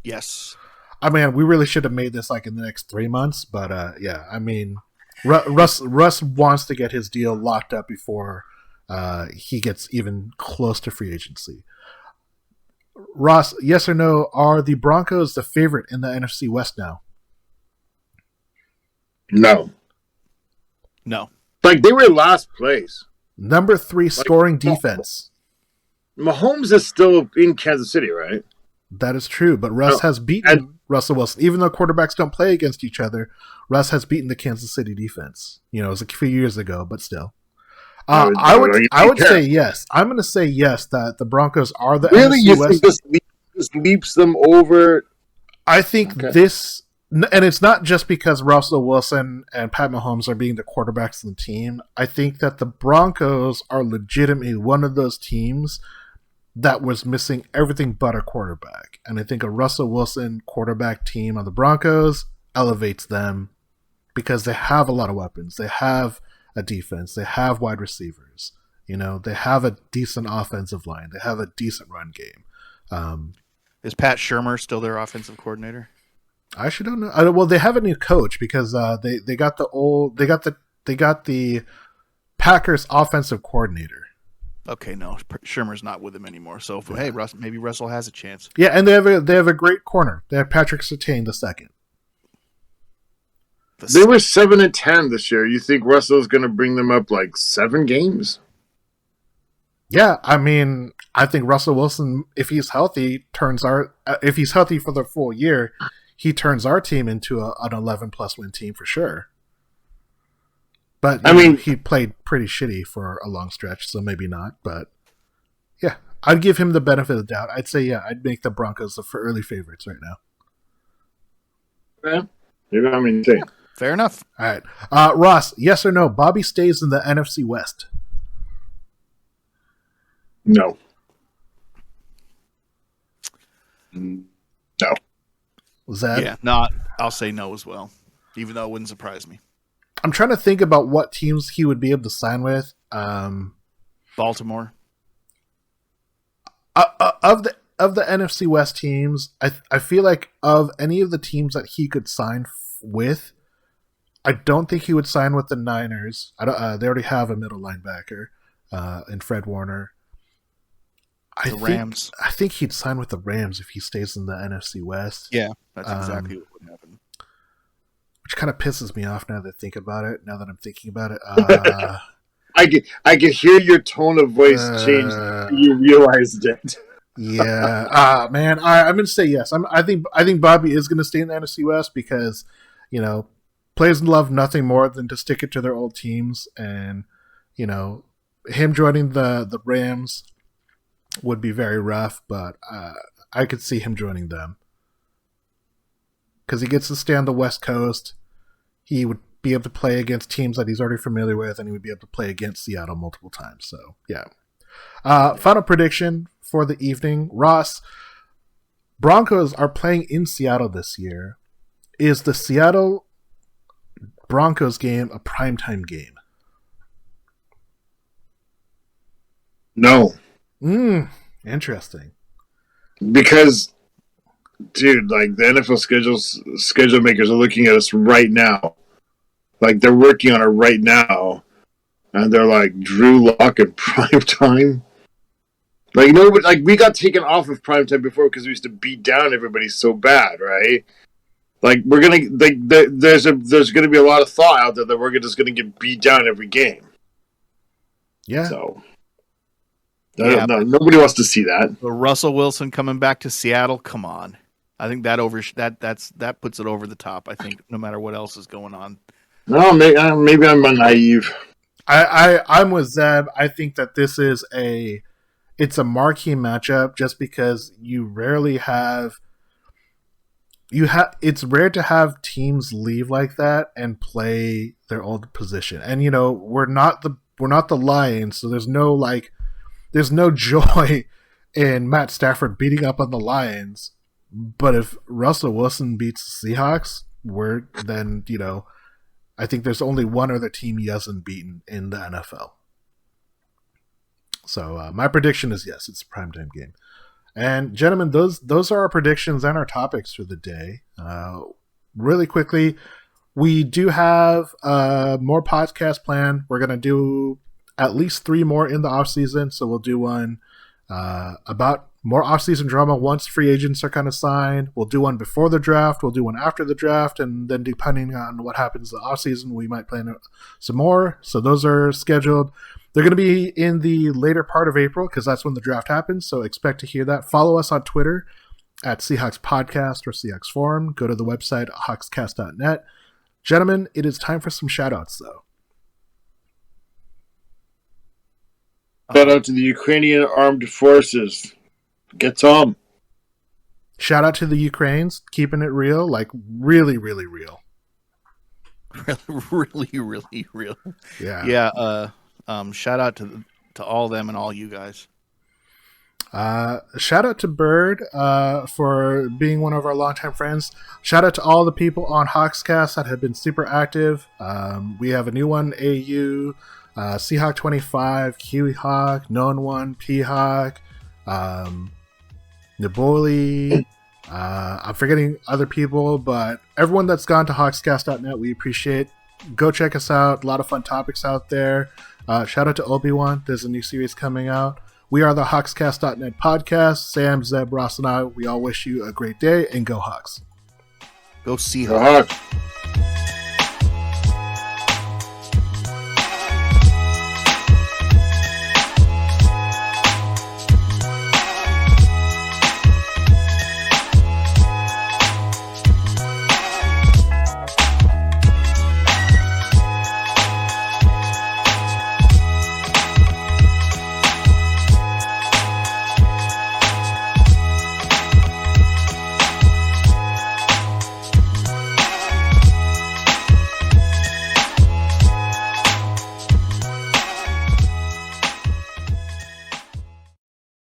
Yes. I mean, we really should have made this in the next 3 months, but yeah, I mean, Russ wants to get his deal locked up before he gets even close to free agency. Ross, yes or no, are the Broncos the favorite in the NFC West now? No. They were last place. Number 3 scoring defense. Mahomes is still in Kansas City, right? That is true, but Russ has beaten Russell Wilson. Even though quarterbacks don't play against each other, Russ has beaten the Kansas City defense. It was a few years ago, but still. I would say yes. I'm going to say yes that the Broncos are the really. NFC You West. Think this leaps them over? I think this And it's not just because Russell Wilson and Pat Mahomes are being the quarterbacks of the team. I think that the Broncos are legitimately one of those teams that was missing everything but a quarterback. And I think a Russell Wilson quarterback team on the Broncos elevates them because they have a lot of weapons. They have a defense. They have wide receivers. They have a decent offensive line. They have a decent run game. Is Pat Shurmur still their offensive coordinator? I actually don't know. Well, they have a new coach because they got the Packers offensive coordinator. Okay, no, Shurmur's not with him anymore. So hey, maybe Russell has a chance. Yeah, and they have a great corner. They have Patrick Surtain II. They were 7-10 this year. You think Russell's going to bring them up like 7 games? Yeah, I mean, I think Russell Wilson, if he's healthy for the full year, he turns our team into an 11+ win team for sure. But he played pretty shitty for a long stretch, so maybe not. But yeah, I'd give him the benefit of the doubt. I'd say, yeah, I'd make the Broncos the early favorites right now. Yeah, fair enough. All right. Ross, yes or no? Bobby stays in the NFC West. No. No. Zed? Yeah, not. I'll say no as well, even though it wouldn't surprise me. I'm trying to think about what teams he would be able to sign with. Baltimore. Of the NFC West teams, I feel like of any of the teams that he could sign with, I don't think he would sign with the Niners. They already have a middle linebacker in Fred Warner. Rams. I think he'd sign with the Rams if he stays in the NFC West. Yeah, that's exactly what would happen. Which kind of pisses me off now that I think about it. Now that I'm thinking about it, I can hear your tone of voice change. You realized it. Yeah, man. I'm going to say yes. I think Bobby is going to stay in the NFC West because players love nothing more than to stick it to their old teams, and him joining the Rams would be very rough, but I could see him joining them because he gets to stay on the West Coast. He would be able to play against teams that he's already familiar with, and he would be able to play against Seattle multiple times. So, yeah. Final prediction for the evening. Ross, Broncos are playing in Seattle this year. Is the Seattle Broncos game a primetime game? No. Interesting. Because, dude, like the NFL schedule makers are looking at us right now. Like they're working on it right now, and they're like Drew Lock in prime time. Like we got taken off of prime time before because we used to beat down everybody so bad, right? Like we're gonna there's gonna be a lot of thought out there that we're just gonna get beat down every game. Yeah. So. No, nobody wants to see that. But Russell Wilson coming back to Seattle, come on. I think that puts it over the top. I think no matter what else is going on. No, maybe I'm naive. I'm with Zeb. I think that this is it's a marquee matchup just because it's rare to have teams leave like that and play their old position. And we're not the Lions, so there's no joy in Matt Stafford beating up on the Lions. But if Russell Wilson beats the Seahawks, then I think there's only one other team he hasn't beaten in the NFL. So my prediction is yes, it's a primetime game. And gentlemen, those are our predictions and our topics for the day. Really quickly, we do have more podcasts planned. We're going to do at least 3 more in the off season. So we'll do one about more off season drama once free agents are kind of signed. We'll do one before the draft. We'll do one after the draft, and then depending on what happens in the off season, we might plan some more. So those are scheduled. They're going to be in the later part of April because that's when the draft happens. So expect to hear that. Follow us on Twitter at Seahawks Podcast or Seahawks Forum. Go to the website hawkscast.net. Gentlemen, it is time for some shout-outs, though. Shout out to the Ukrainian Armed Forces. Get some. Shout out to the Ukrainians, keeping it real, like really, really real. Really, really real. Yeah. Yeah. Shout out to all them and all you guys. Shout out to Bird for being one of our longtime friends. Shout out to all the people on Hawkscast that have been super active. We have a new one, AU, Seahawk 25, Kiwi Hawk, Known One, P Hawk, Naboli. I'm forgetting other people, but everyone that's gone to Hawkscast.net, we appreciate. Go check us out. A lot of fun topics out there. Shout out to Obi-Wan. There's a new series coming out. We are the Hawkscast.net podcast. Sam, Zeb, Ross, and I, we all wish you a great day, and go Hawks. Go Seahawks. Go Hawks.